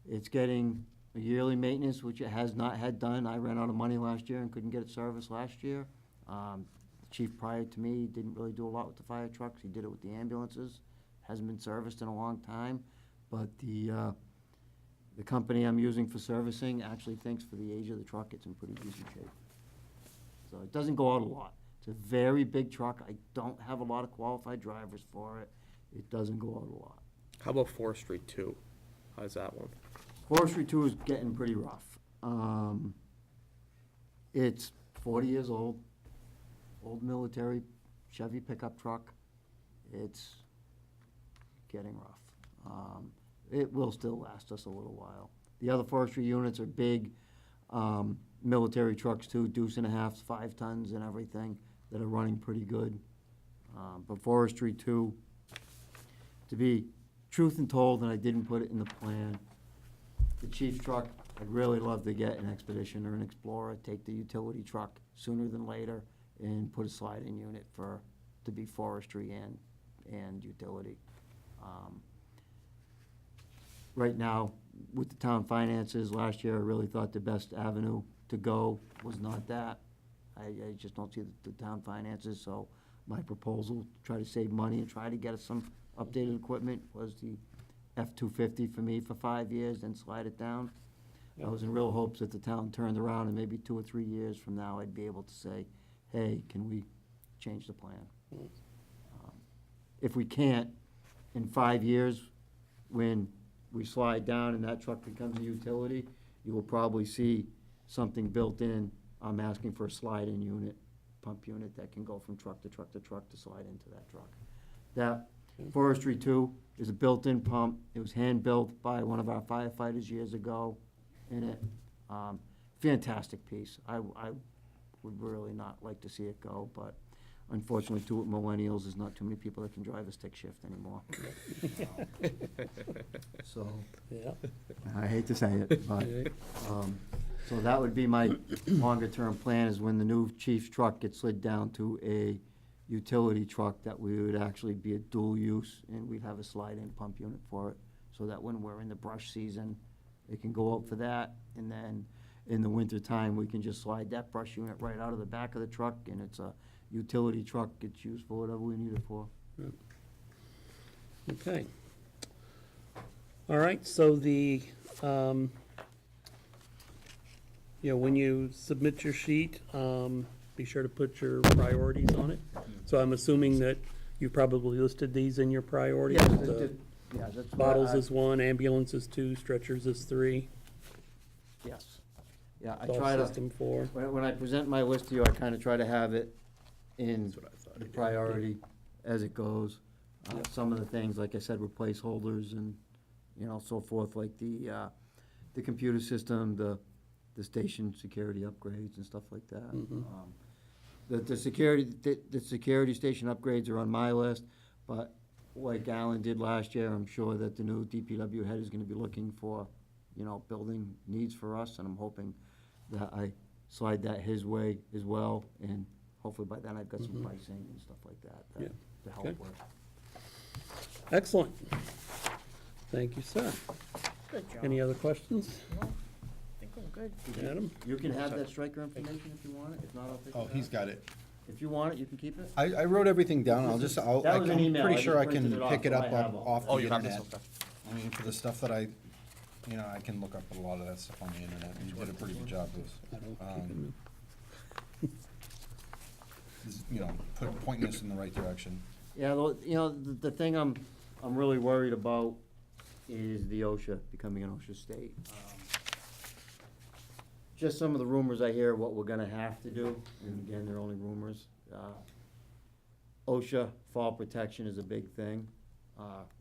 it's getting a yearly maintenance, which it has not had done. I ran out of money last year and couldn't get it serviced last year. The chief prior to me didn't really do a lot with the fire trucks. He did it with the ambulances. Hasn't been serviced in a long time, but the company I'm using for servicing actually thinks for the age of the truck, it's in pretty decent shape. So it doesn't go out a lot. It's a very big truck. I don't have a lot of qualified drivers for it. It doesn't go out a lot. How about 4th Street 2? How's that one? Forestry 2 is getting pretty rough. It's 40 years old military Chevy pickup truck. It's getting rough. It will still last us a little while. The other forestry units are big, military trucks too, deuce and a half, 5 tons and everything, that are running pretty good. But forestry 2, to be truth and told, and I didn't put it in the plan, the chief's truck, I'd really love to get an Expedition or an Explorer, take the utility truck sooner than later, and put a slide-in unit to be forestry and utility. Right now, with the town finances, last year, I really thought the best avenue to go was not that. I just don't see the town finances, so my proposal, to try to save money and try to get us some updated equipment, was the F-250 for me for 5 years, then slide it down. I was in real hopes that the town turned around and maybe 2 or 3 years from now, I'd be able to say, hey, can we change the plan? If we can't, in 5 years, when we slide down and that truck becomes a utility, you will probably see something built in. I'm asking for a slide-in unit, pump unit that can go from truck to truck to truck to slide into that truck. That Forestry 2 is a built-in pump. It was hand-built by one of our firefighters years ago in it. Fantastic piece. I would really not like to see it go, but unfortunately, too, with millennials, there's not too many people that can drive a stick shift anymore. So, Yeah. I hate to say it, but, so that would be my longer-term plan, is when the new chief's truck gets slid down to a utility truck, that we would actually be a dual use, and we'd have a slide-in pump unit for it, so that when we're in the brush season, it can go out for that, and then in the wintertime, we can just slide that brush unit right out of the back of the truck, and it's a utility truck, gets used for whatever we need it for. Okay. All right, so when you submit your sheet, be sure to put your priorities on it. So I'm assuming that you probably listed these in your priorities. That's why Bottles is 1, ambulance is 2, stretchers is 3, Yes. Yeah, I golf try to, system 4. when I present my list to you, I kinda try to have it in the priority as it goes. Some of the things, like I said, were placeholders and, so forth, like the computer system, the station security upgrades and stuff like that. The security station upgrades are on my list, but like Alan did last year, I'm sure that the new DPW head is gonna be looking for, building needs for us, and I'm hoping that I slide that his way as well, and hopefully by then I've got some pricing and stuff like that Yeah. to help Okay. with. Excellent. Thank you, sir. Good job. Any other questions? No, I think I'm good. Adam? You can have that striker information if you want it, if not, I'll take it. Oh, he's got it. If you want it, you can keep it. I wrote everything down, That was an I'm email. pretty I sure I just can printed it off, pick it so up I have all off of the Oh, you have internet. this, okay. I mean, for the stuff that I can look up a lot of that stuff on the internet, and you did a pretty good job I don't of, keep them. pointing us in the right direction. Yeah, the thing I'm really worried about is the OSHA, becoming an OSHA state. Just some of the rumors I hear, what we're gonna have to do, and again, they're only rumors. OSHA fall protection is a big thing.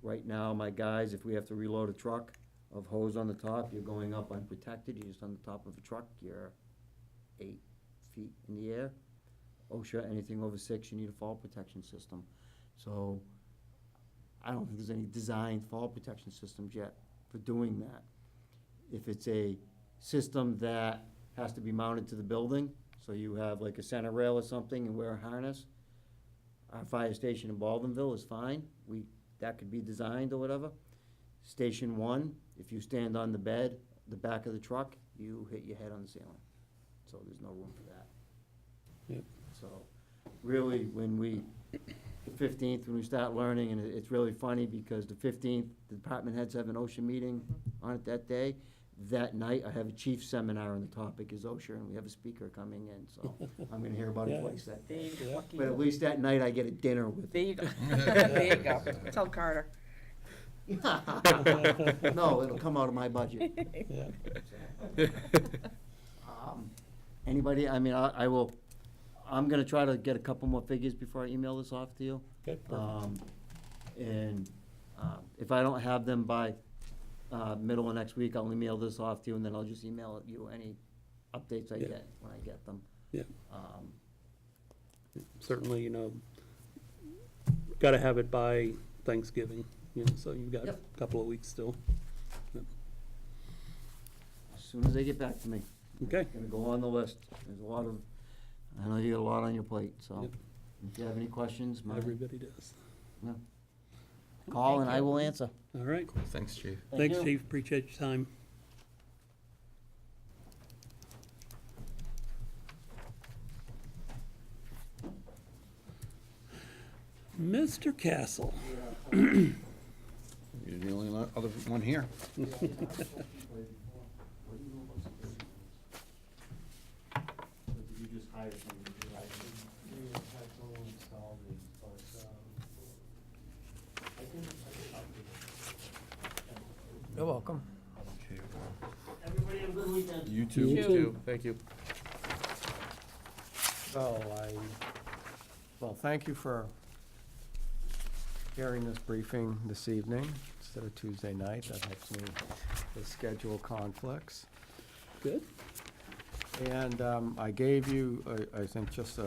Right now, my guys, if we have to reload a truck of hose on the top, you're going up unprotected, you're just on the top of a truck, you're 8 feet in the air. OSHA, anything over 6, you need a fall protection system. So, I don't think there's any designed fall protection systems yet for doing that. If it's a system that has to be mounted to the building, so you have like a center rail or something and wear a harness, our fire station in Baldwinville is fine, that could be designed or whatever. Station 1, if you stand on the bed, the back of the truck, you hit your head on the ceiling, so there's no room for that. Yep. So, really, the 15th, when we start learning, and it's really funny, because the 15th, the department heads have an OSHA meeting on it that day. That night, I have a chief seminar, and the topic is OSHA, and we have a speaker coming in, so I'm gonna hear about it Yeah. twice that There day. you go. But at least that night, I get a dinner with There you go. There you go. Tell Carter. No, it'll come out of my budget. Yeah. Anybody, I mean, I will, I'm gonna try to get a couple more figures before I email this off to you. Okay, perfect. And if I don't have them by middle of next week, I'll email this off to you, and then I'll just email you any updates I Yeah. get when I get them. Yeah. Um, Certainly, gotta have it by Thanksgiving, so you've got a Yep. couple of weeks still. As soon as they get back to me. Okay, Gonna go on the list. There's a lot of, I know you got a lot on your plate, so Yep. if you have any questions, everybody does. call and I will answer. All right, Thanks, chief. thanks, you. chief, appreciate your time. Mr. Castle. You're the only other one here. You're welcome. Everybody have a good weekend. You You You too. too, thank you. So well, thank you for hearing this briefing this evening instead of Tuesday night. That helps me with schedule conflicts. Good. And I gave you, I think, just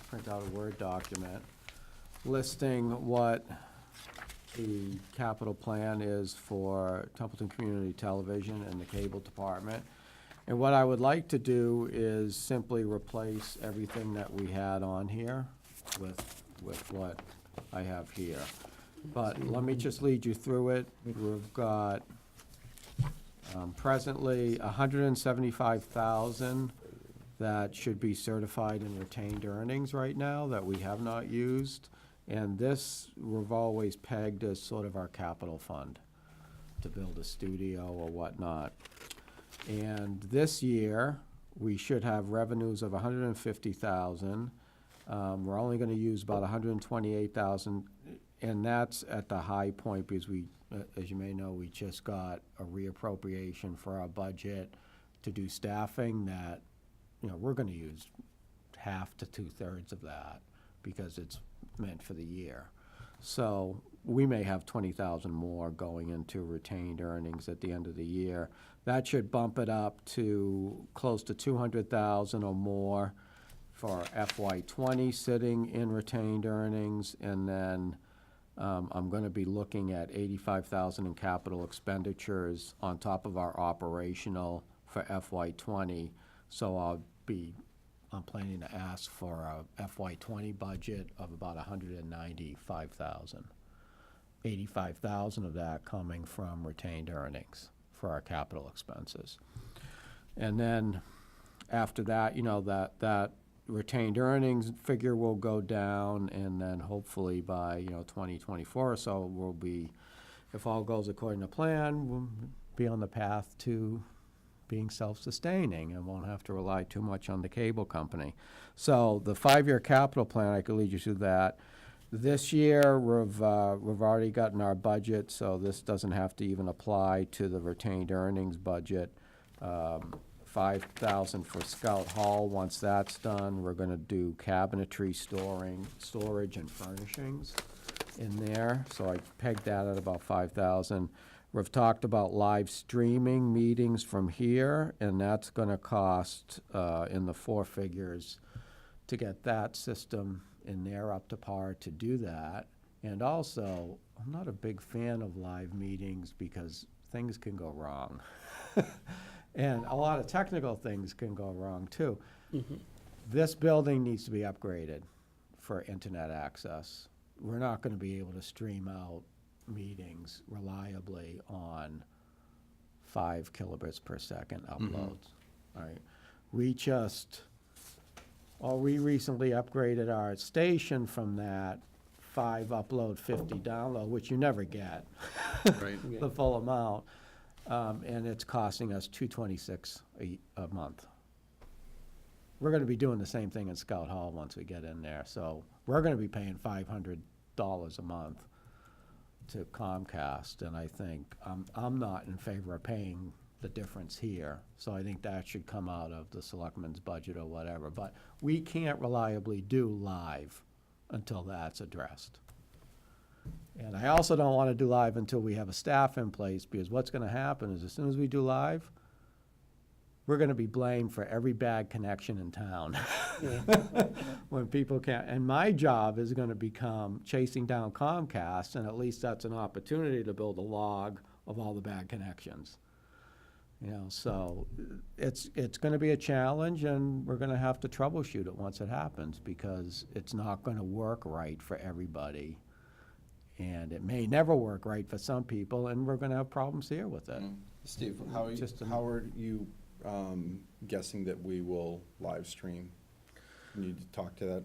print out a Word document listing what the capital plan is for Templeton Community Television and the cable department. And what I would like to do is simply replace everything that we had on here with what I have here. But let me just lead you through it. We've got presently 175,000 that should be certified in retained earnings right now that we have not used. And this we've always pegged as sort of our capital fund to build a studio or whatnot. And this year, we should have revenues of 150,000. We're only gonna use about 128,000, and that's at the high point because we, as you may know, we just got a reappropriation for our budget to do staffing that, we're gonna use half to 2/3 of that because it's meant for the year. So we may have 20,000 more going into retained earnings at the end of the year. That should bump it up to close to 200,000 or more for FY '20 sitting in retained earnings. And then I'm gonna be looking at 85,000 in capital expenditures on top of our operational for FY '20. So I'm planning to ask for a FY '20 budget of about 195,000. 85,000 of that coming from retained earnings for our capital expenses. And then after that, that retained earnings figure will go down, and then hopefully by, 2024 or so, we'll be, if all goes according to plan, we'll be on the path to being self-sustaining and won't have to rely too much on the cable company. So the 5-year capital plan, I could lead you through that. This year, we've already gotten our budget, so this doesn't have to even apply to the retained earnings budget. 5,000 for Scout Hall. Once that's done, we're gonna do cabinetry, storage and furnishings in there. So I pegged that at about 5,000. We've talked about live streaming meetings from here, and that's gonna cost in the 4 figures to get that system in there up to par to do that. And also, I'm not a big fan of live meetings because things can go wrong. And a lot of technical things can go wrong too. This building needs to be upgraded for internet access. We're not gonna be able to stream out meetings reliably on 5 kilobits per second uploads. All right, we recently upgraded our station from that 5 upload, 50 download, which you never get Right. the full amount, and it's costing us $226 a month. We're gonna be doing the same thing in Scout Hall once we get in there, so we're gonna be paying $500 a month to Comcast, and I think, I'm not in favor of paying the difference here. So I think that should come out of the selectmen's budget or whatever, but we can't reliably do live until that's addressed. And I also don't want to do live until we have a staff in place, because what's going to happen is as soon as we do live, we're going to be blamed for every bad connection in town. When people can't, and my job is going to become chasing down Comcast, and at least that's an opportunity to build a log of all the bad connections. You know, so it's going to be a challenge, and we're going to have to troubleshoot it once it happens, because it's not going to work right for everybody. And it may never work right for some people, and we're going to have problems here with it. Steve, how are you, Just a- how are you guessing that we will live stream? Can you talk to that?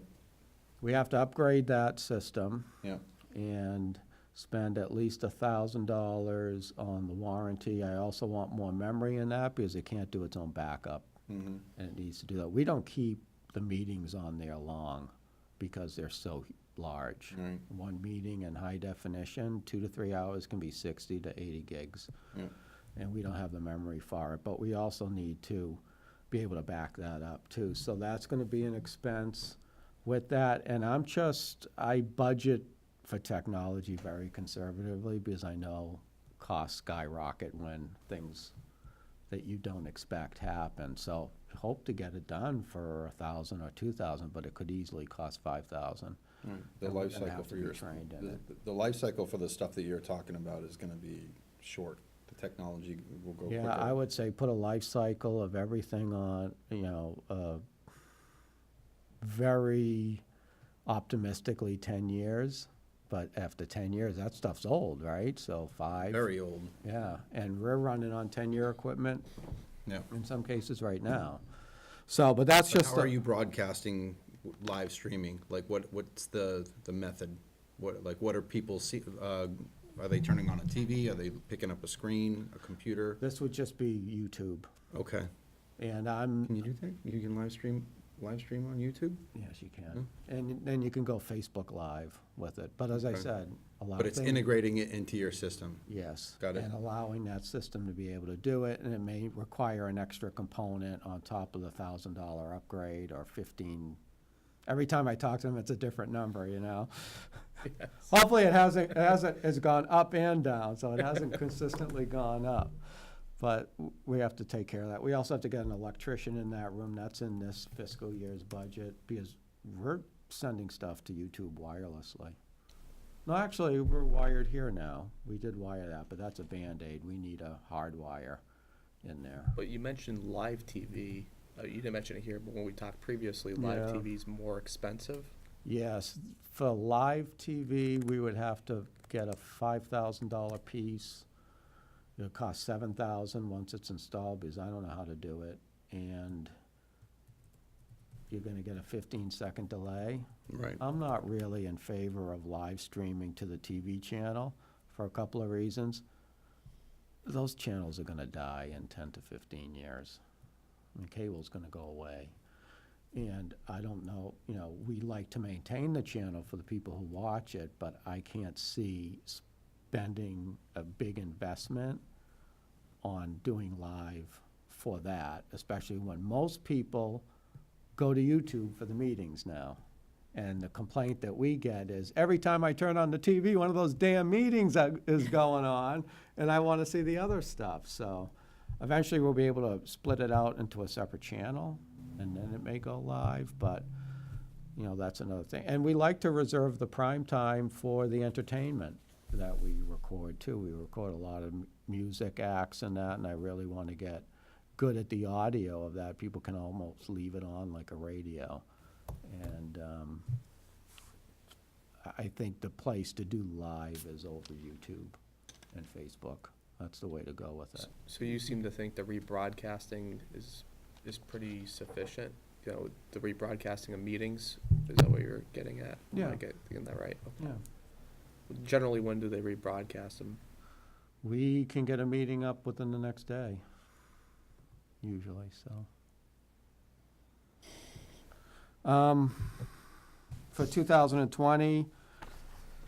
We have to upgrade that system Yeah, and spend at least $1,000 on the warranty. I also want more memory in that, because it can't do its own backup, mm-hmm, and it needs to do that. We don't keep the meetings on there long, because they're so large. right, One meeting in high definition, 2 to 3 hours, can be 60 to 80 gigs. yeah. And we don't have the memory for it, but we also need to be able to back that up too. So that's gonna be an expense with that, and I budget for technology very conservatively, because I know costs skyrocket when things that you don't expect happen. So hope to get it done for $1,000 or $2,000, but it could easily cost $5,000. Right. The And we're life gonna cycle have to for be your, trained in it. the life cycle for the stuff that you're talking about is gonna be short. The technology will go quicker. Yeah, I would say put a life cycle of everything on, you know, very optimistically 10 years, but after 10 years, that stuff's old, right? So 5. Very old, Yeah, and we're running on 10-year equipment yeah. in some cases right now. So, but that's But just. how are you broadcasting live streaming? Like, what's the method? What are people are they turning on a TV? Are they picking up a screen, a computer? This would just be YouTube, Okay. and Can you do that? You can live stream on YouTube? yes, you can. And then you can go Facebook Live with it, but as I Okay. said, a lot of But it's things. integrating it into your system. Yes. Got it. And allowing that system to be able to do it, and it may require an extra component on top of the $1,000 upgrade, or 15. Every time I talk to them, it's a different number, you know? Hopefully it hasn't, it's gone up and down, so it hasn't consistently gone up. But we have to take care of that. We also have to get an electrician in that room. That's in this fiscal year's budget, because we're sending stuff to YouTube wirelessly. No, actually, we're wired here now. We did wire that, but that's a Band-Aid. We need a hard wire in there. But you mentioned live TV. You didn't mention it here, but when we talked previously, live Yeah. TV is more expensive. Yes, for live TV, we would have to get a $5,000 piece. It'll cost $7,000 once it's installed, because I don't know how to do it. And you're gonna get a 15-second delay. Right. I'm not really in favor of live streaming to the TV channel for a couple of reasons. Those channels are gonna die in 10 to 15 years. I mean, cable's gonna go away. And I don't know, you know, we like to maintain the channel for the people who watch it, but I can't see spending a big investment on doing live for that, especially when most people go to YouTube for the meetings now. And the complaint that we get is, every time I turn on the TV, one of those damn meetings that is going on, and I want to see the other stuff. So eventually we'll be able to split it out into a separate channel, and then it may go live, but, you know, that's another thing. And we like to reserve the prime time for the entertainment that we record too. We record a lot of music acts and that, and I really want to get good at the audio of that. People can almost leave it on like a radio. And I think the place to do live is over YouTube and Facebook. That's the way to go with it. So you seem to think the rebroadcasting is pretty sufficient? You know, the rebroadcasting of meetings, is that what you're getting at? Yeah. Am I getting that right? Okay. Yeah. Generally, when do they rebroadcast them? We can get a meeting up within the next day, usually, so. For 2020,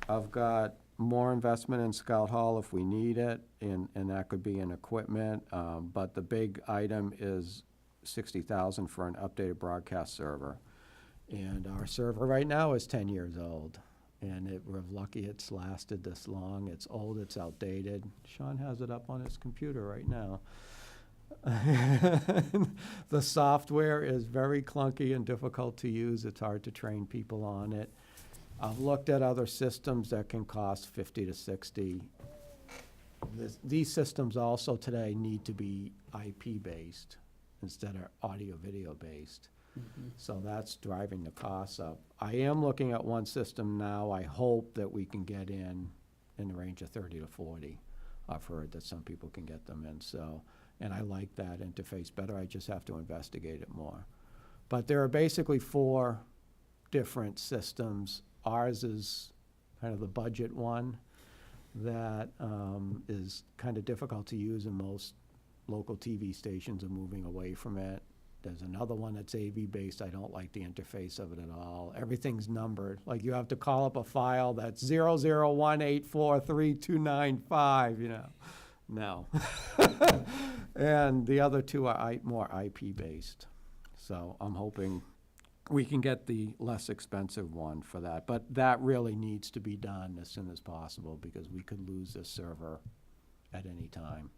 I've got more investment in Scout Hall if we need it, and that could be in equipment. But the big item is 60,000 for an updated broadcast server. And our server right now is 10 years old. And we're lucky it's lasted this long. It's old, it's outdated. Sean has it up on his computer right now. The software is very clunky and difficult to use. It's hard to train people on it. I've looked at other systems that can cost 50 to 60. These systems also today need to be IP-based instead of audio-video based. So that's driving the costs up. I am looking at one system now. I hope that we can get in the range of 30 to 40. I've heard that some people can get them in, so, and I like that interface better. I just have to investigate it more. But there are basically 4 different systems. Ours is kind of the budget one that is kind of difficult to use, and most local TV stations are moving away from it. There's another one that's AV-based. I don't like the interface of it at all. Everything's numbered. Like, you have to call up a file that's 001843295, you know. No. And the other 2 are more IP-based. So I'm hoping we can get the less expensive one for that. But that really needs to be done as soon as possible, because we could lose this server at any time.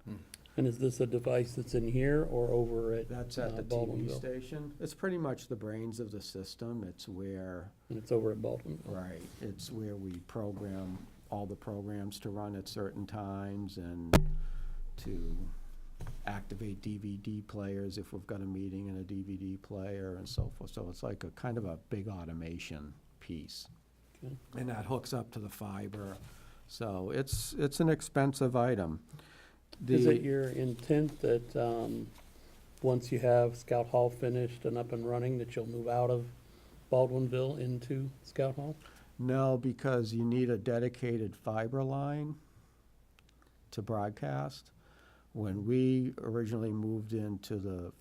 And is this a device that's in here or over at That's at the TV Baldwinville? station. It's pretty much the brains of the system. It's where, And it's over at Baldwinville? right, it's where we program all the programs to run at certain times, and to activate DVD players if we've got a meeting and a DVD player and so forth. So it's like a kind of a big automation piece. Okay. And that hooks up to the fiber. So it's an expensive item. Is it your intent that, once you have Scout Hall finished and up and running, that you'll move out of Baldwinville into Scout Hall? No, because you need a dedicated fiber line to broadcast. When we originally moved into the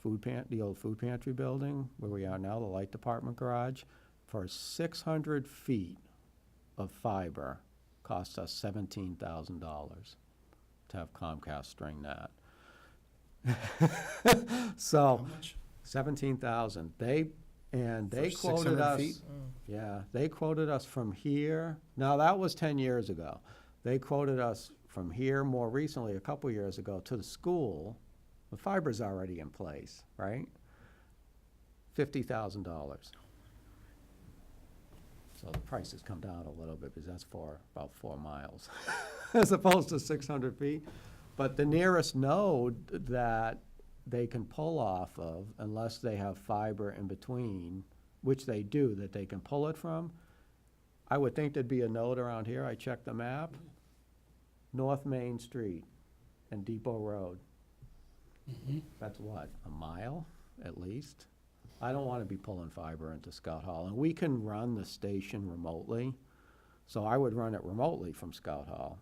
old food pantry building, where we are now, the light department garage, for 600 feet of fiber, cost us $17,000 to have Comcast string that. So, 17,000. They quoted us. Yeah, they quoted us from here. Now, that was 10 years ago. They quoted us from here more recently, a couple years ago, to the school. The fiber's already in place, right? $50,000. So the price has come down a little bit, because that's for about 4 miles, as opposed to 600 feet. But the nearest node that they can pull off of, unless they have fiber in between, which they do, that they can pull it from, I would think there'd be a node around here. I checked the map. North Main Street and Depot Road. That's what, a mile at least? I don't want to be pulling fiber into Scout Hall. And we can run the station remotely, so I would run it remotely from Scout Hall.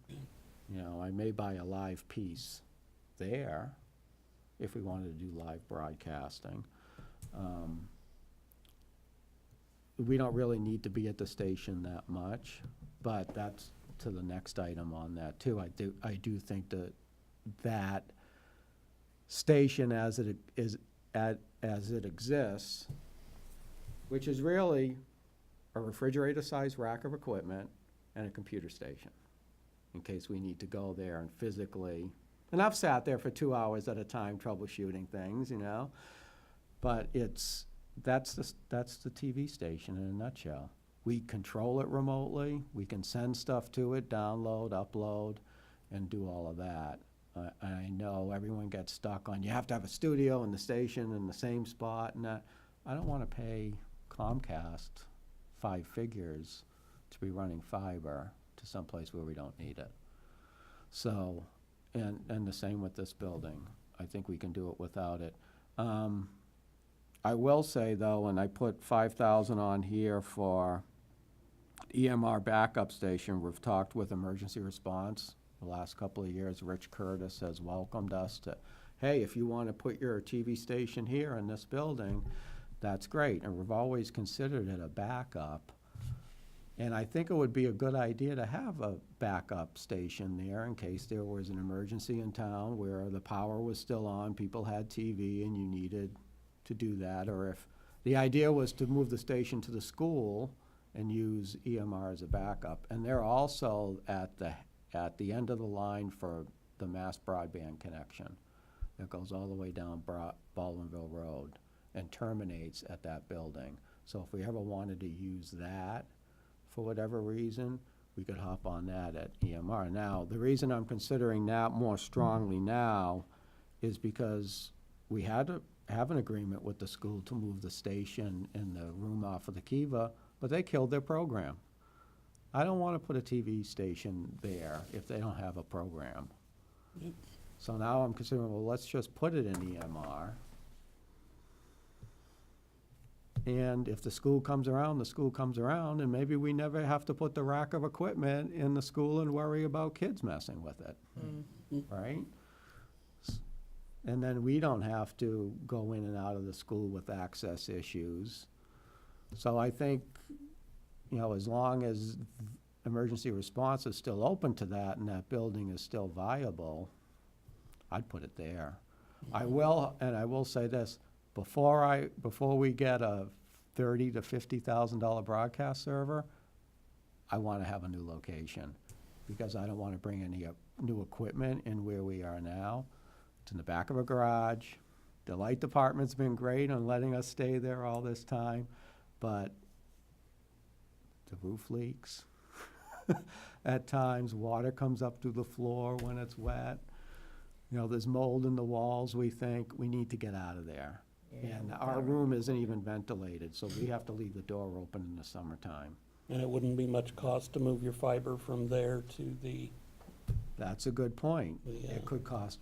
You know, I may buy a live piece there if we wanted to do live broadcasting. We don't really need to be at the station that much, but that's to the next item on that too. I do think that station as it exists, which is really a refrigerator-sized rack of equipment and a computer station, in case we need to go there and physically. And I've sat there for 2 hours at a time troubleshooting things, you know. But that's the TV station in a nutshell. We control it remotely. We can send stuff to it, download, upload, and do all of that. I know everyone gets stuck on, you have to have a studio and the station in the same spot, and that. I don't want to pay Comcast 5 figures to be running fiber to someplace where we don't need it. So, and the same with this building. I think we can do it without it. I will say though, and I put 5,000 on here for EMR backup station. We've talked with emergency response the last couple of years. Rich Curtis has welcomed us to, hey, if you want to put your TV station here in this building, that's great. And we've always considered it a backup. And I think it would be a good idea to have a backup station there in case there was an emergency in town where the power was still on, people had TV and you needed to do that, or if the idea was to move the station to the school and use EMR as a backup. And they're also at the end of the line for the mass broadband connection that goes all the way down Baldwinville Road and terminates at that building. So if we ever wanted to use that for whatever reason, we could hop on that at EMR. Now, the reason I'm considering that more strongly now is because we had to have an agreement with the school to move the station and the room off of the Kiva, but they killed their program. I don't want to put a TV station there if they don't have a program. Yep. So now I'm considering, well, let's just put it in EMR. And if the school comes around, the school comes around, and maybe we never have to put the rack of equipment in the school and worry about kids messing with it, right? And then we don't have to go in and out of the school with access issues. So I think, you know, as long as emergency response is still open to that and that building is still viable, I'd put it there. I will say this, before we get a $30,000 to $50,000 broadcast server, I want to have a new location, because I don't want to bring any new equipment in where we are now. It's in the back of a garage. The light department's been great on letting us stay there all this time, but the roof leaks. At times, water comes up through the floor when it's wet. You know, there's mold in the walls. We think we need to get out of there. And our room isn't even ventilated, so we have to leave the door open in the summertime. And it wouldn't be much cost to move your fiber from there to the, That's a good point. Yeah. It could cost,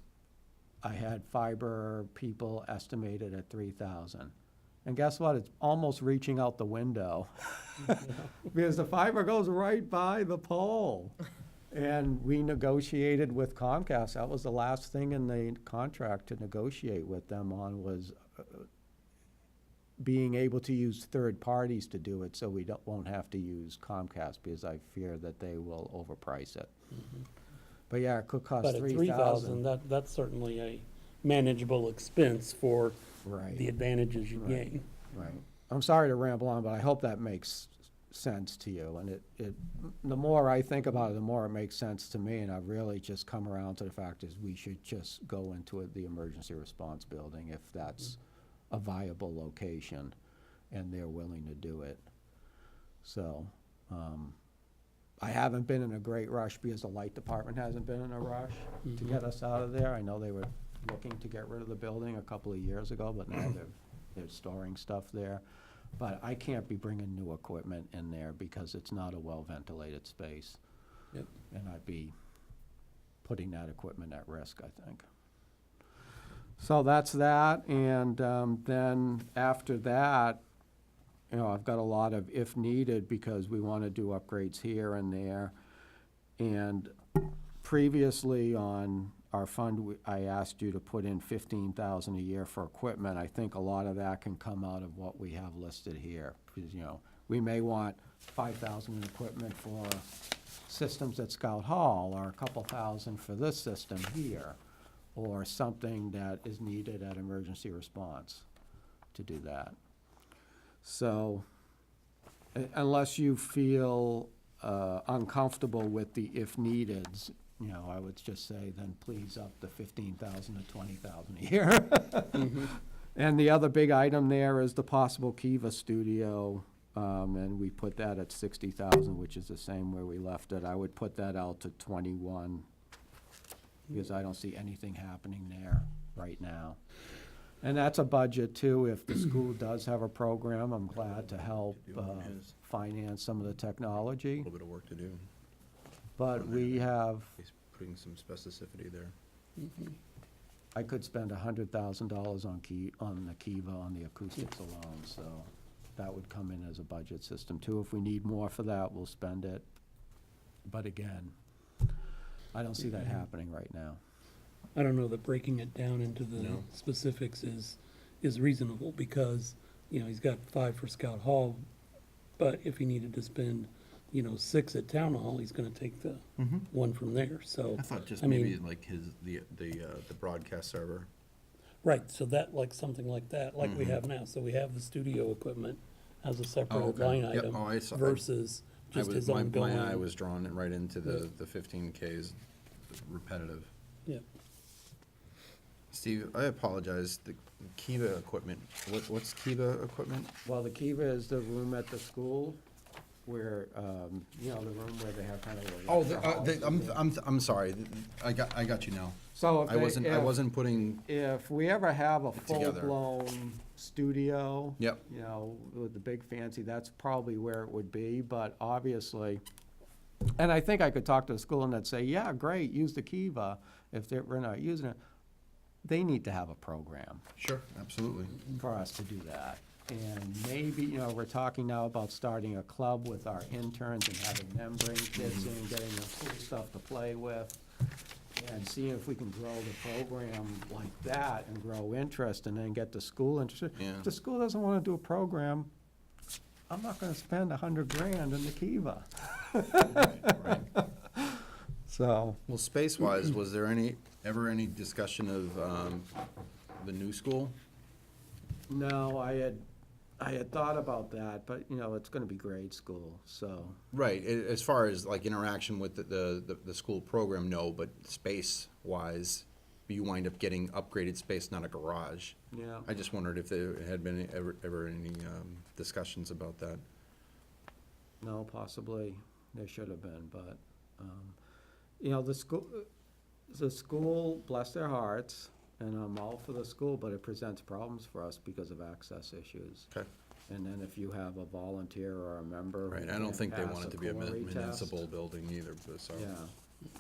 I had fiber people estimated at $3,000. And guess what? It's almost reaching out the window. Because the fiber goes right by the pole. And we negotiated with Comcast. That was the last thing in the contract to negotiate with them on, was being able to use third parties to do it, so we won't have to use Comcast, because I fear that they will overprice it. But yeah, it could cost but at $3,000, that's certainly a manageable expense for Right. the advantages you Right. gain. Right. I'm sorry to ramble on, but I hope that makes sense to you. And the more I think about it, the more it makes sense to me, and I've really just come around to the fact is we should just go into the emergency response building if that's a viable location and they're willing to do it. So, I haven't been in a great rush because the light department hasn't been in a rush to get us out of there. I know they were looking to get rid of the building a couple of years ago, but now they're storing stuff there. But I can't be bringing new equipment in there because it's not a well-ventilated space. Yep. And I'd be putting that equipment at risk, I think. So that's that, and then after that, you know, I've got a lot of if needed, because we want to do upgrades here and there. And previously on our fund, I asked you to put in $15,000 a year for equipment. I think a lot of that can come out of what we have listed here. Because, you know, we may want $5,000 in equipment for systems at Scout Hall, or a couple thousand for this system here, or something that is needed at emergency response to do that. So, unless you feel uncomfortable with the if neededs, you know, I would just say then please up the $15,000 to $20,000 a year. And the other big item there is the possible Kiva studio, and we put that at $60,000, which is the same where we left it. I would put that out to 21, because I don't see anything happening there right now. And that's a budget too. If the school does have a program, I'm glad to help finance some of the A technology. little bit of work to do. But we have, He's putting some specificity there. I could spend $100,000 on the Kiva, on the acoustics alone, so that would come in as a budget system too. If we need more for that, we'll spend it. But again, I don't see that happening right now. I don't know that breaking it down into the No. specifics is reasonable, because, you know, he's got 5 for Scout Hall, but if he needed to spend you know, 6 at Town Hall, he's gonna take the one from there, so. I thought just I mean- maybe like the broadcast server. Right, so that, like, something like that, like we Mhm. have now, so we have the studio equipment as a Oh, separate okay. line Yep. item Oh, I saw- versus I just was- his my- ongoing. My eye was drawn right into Yeah. the 15Ks repetitive. Yeah, Steve, I apologize, the Kiva equipment, what's Kiva equipment? Well, the Kiva is the room at the school where, you know, the room where they have kind of. a Oh, lecture hall. I'm sorry, I got you now. So if I they- wasn't putting, If we ever have a together. full-blown studio. Yep. You know, with the big fancy, that's probably where it would be, but obviously, and I think I could talk to the school and they'd say, yeah, great, use the Kiva, if we're not using it. They need to have a program sure, absolutely. for us to do that. And maybe, you know, we're talking now about starting a club with our interns and having them bring kids in, getting them cool stuff to play with, and seeing if we can grow the program like that and grow interest and then get the school interested. Yeah. If the school doesn't want to do a program, I'm not gonna spend $100,000 in the Kiva. Right. So, Well, space-wise, was there ever any discussion of the new school? no, I had thought about that, but, you know, it's gonna be grade school, so. Right, as far as like interaction with the school program, no, but space-wise, you wind up getting upgraded space, not a garage. Yeah. I just wondered if there had been ever any discussions about that. No, possibly, there should have been, but, you know, the school, bless their hearts, and I'm all for the school, but it presents problems for us because of access issues. Okay. And then if you have a volunteer or a member who Right, I don't can't think they pass want it to a be a Corey test. municipal building either, but so. Yeah,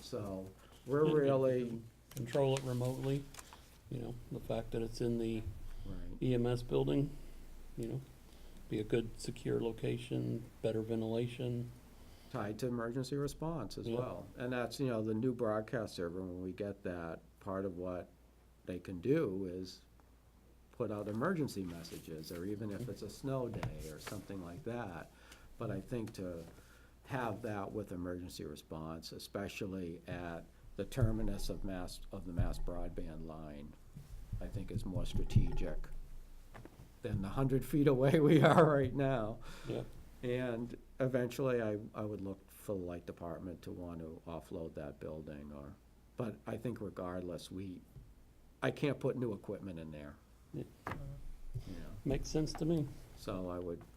so, we're really, control it remotely, you know, the fact that it's in the right, EMS building, you know, be a good secure location, better ventilation. tied to emergency response as Yeah. well. And that's, you know, the new broadcast server, when we get that, part of what they can do is put out emergency messages, or even if it's a snow day or something like that. But I think to have that with emergency response, especially at the terminus of the mass broadband line, I think is more strategic than the 100 feet away we are right now. Yeah, And eventually, I would look for the light department to want to offload that building, or, but I think regardless, I can't put new equipment in there. Yeah. You know, makes sense to me. so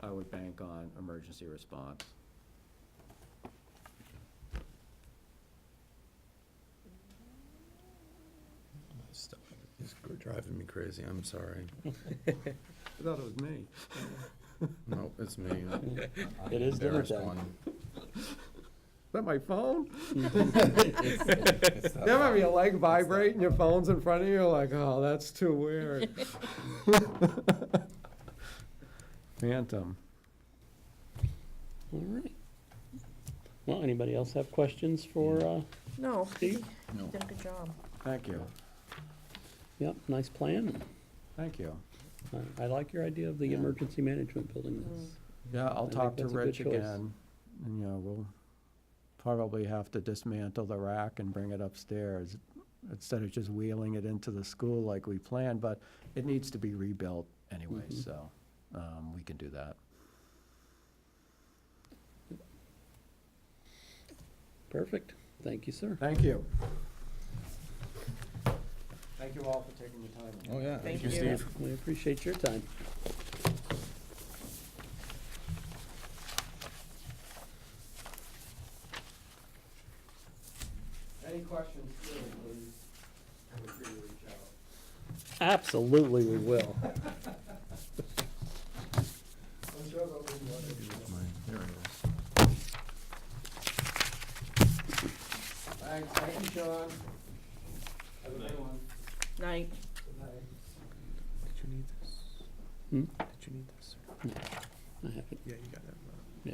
I would bank on emergency response. Stop. It's driving me crazy, I'm sorry. I thought it was me. No, it's me. It is dinner Embarrassed time. one. Is that my phone? It's not You ever have that. your leg vibrate and your phone's in front of you, like, oh, that's too weird. Phantom. All right. Well, anybody else have questions for, No, Steve? you No. did a good job. Thank you, Yep, nice plan. thank you. I like your idea of the Yeah. emergency management building. That's- Yeah, I'll I think talk to that's a good Rich choice. again, and, you know, we'll probably have to dismantle the rack and bring it upstairs, instead of just wheeling it into the school like we planned, but it needs to be rebuilt anyway, Mhm. so, we can do that. Perfect. Thank you, sir. Thank you. Thank you all for taking the time. Oh, yeah. Thank Yeah, you. Steve. We appreciate your time. Any questions, please, feel free to reach out. Absolutely, we will. I'm sure they'll be There it is. Thanks, thank you, Sean. Have a good one. Night. Good night. Did you need this? Hmm? Did you need this? I have it. Yeah, you got it. Yeah.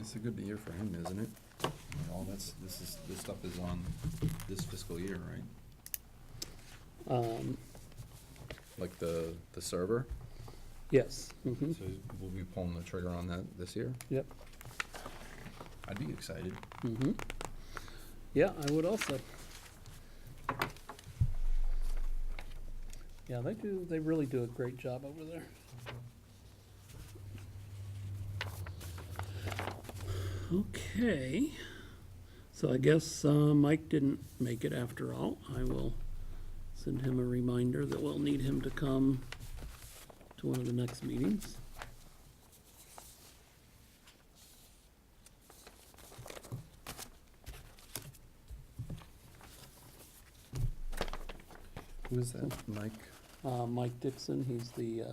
It's a good year for him, isn't it? This stuff is on this fiscal year, right? Like the server? Yes, mhm, So we'll be pulling the trigger on that this year? yep, I'd be excited. mhm. Yeah, I would also. Yeah, they really do a great job over there. Okay, so I guess Mike didn't make it after all. I will send him a reminder that we'll need him to come to one of the next meetings. Who is that, Mike? Mike Dixon, he's the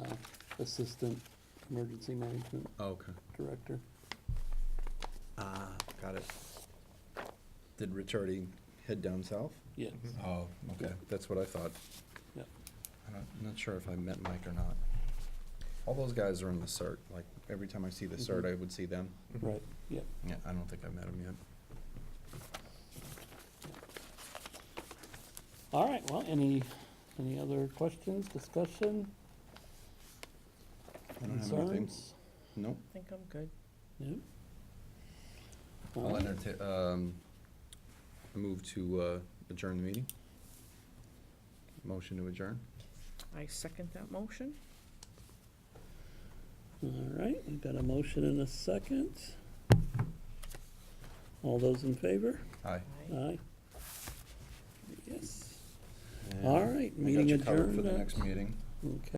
Assistant Emergency Management Oh, okay. Director. Got it. Did Rich already head down south? Yeah, Oh, okay, that's what I thought. Yep. I'm not sure if I met Mike or not. All those guys are in the CERT, like, every time I see the CERT, I would see them. right, yep. Yeah, I don't think I met him yet. All right, well, any other questions, discussion, I don't have anything. concerns? Nope. I think I'm good. Yep. I'll All right. entertain, move to adjourn the meeting. Motion to adjourn. I second that motion. All right, we've got a motion and a second. All those in favor? Aye. Aye. Yes. And All right, I got meeting you covered adjourned for the at- next meeting. Okay.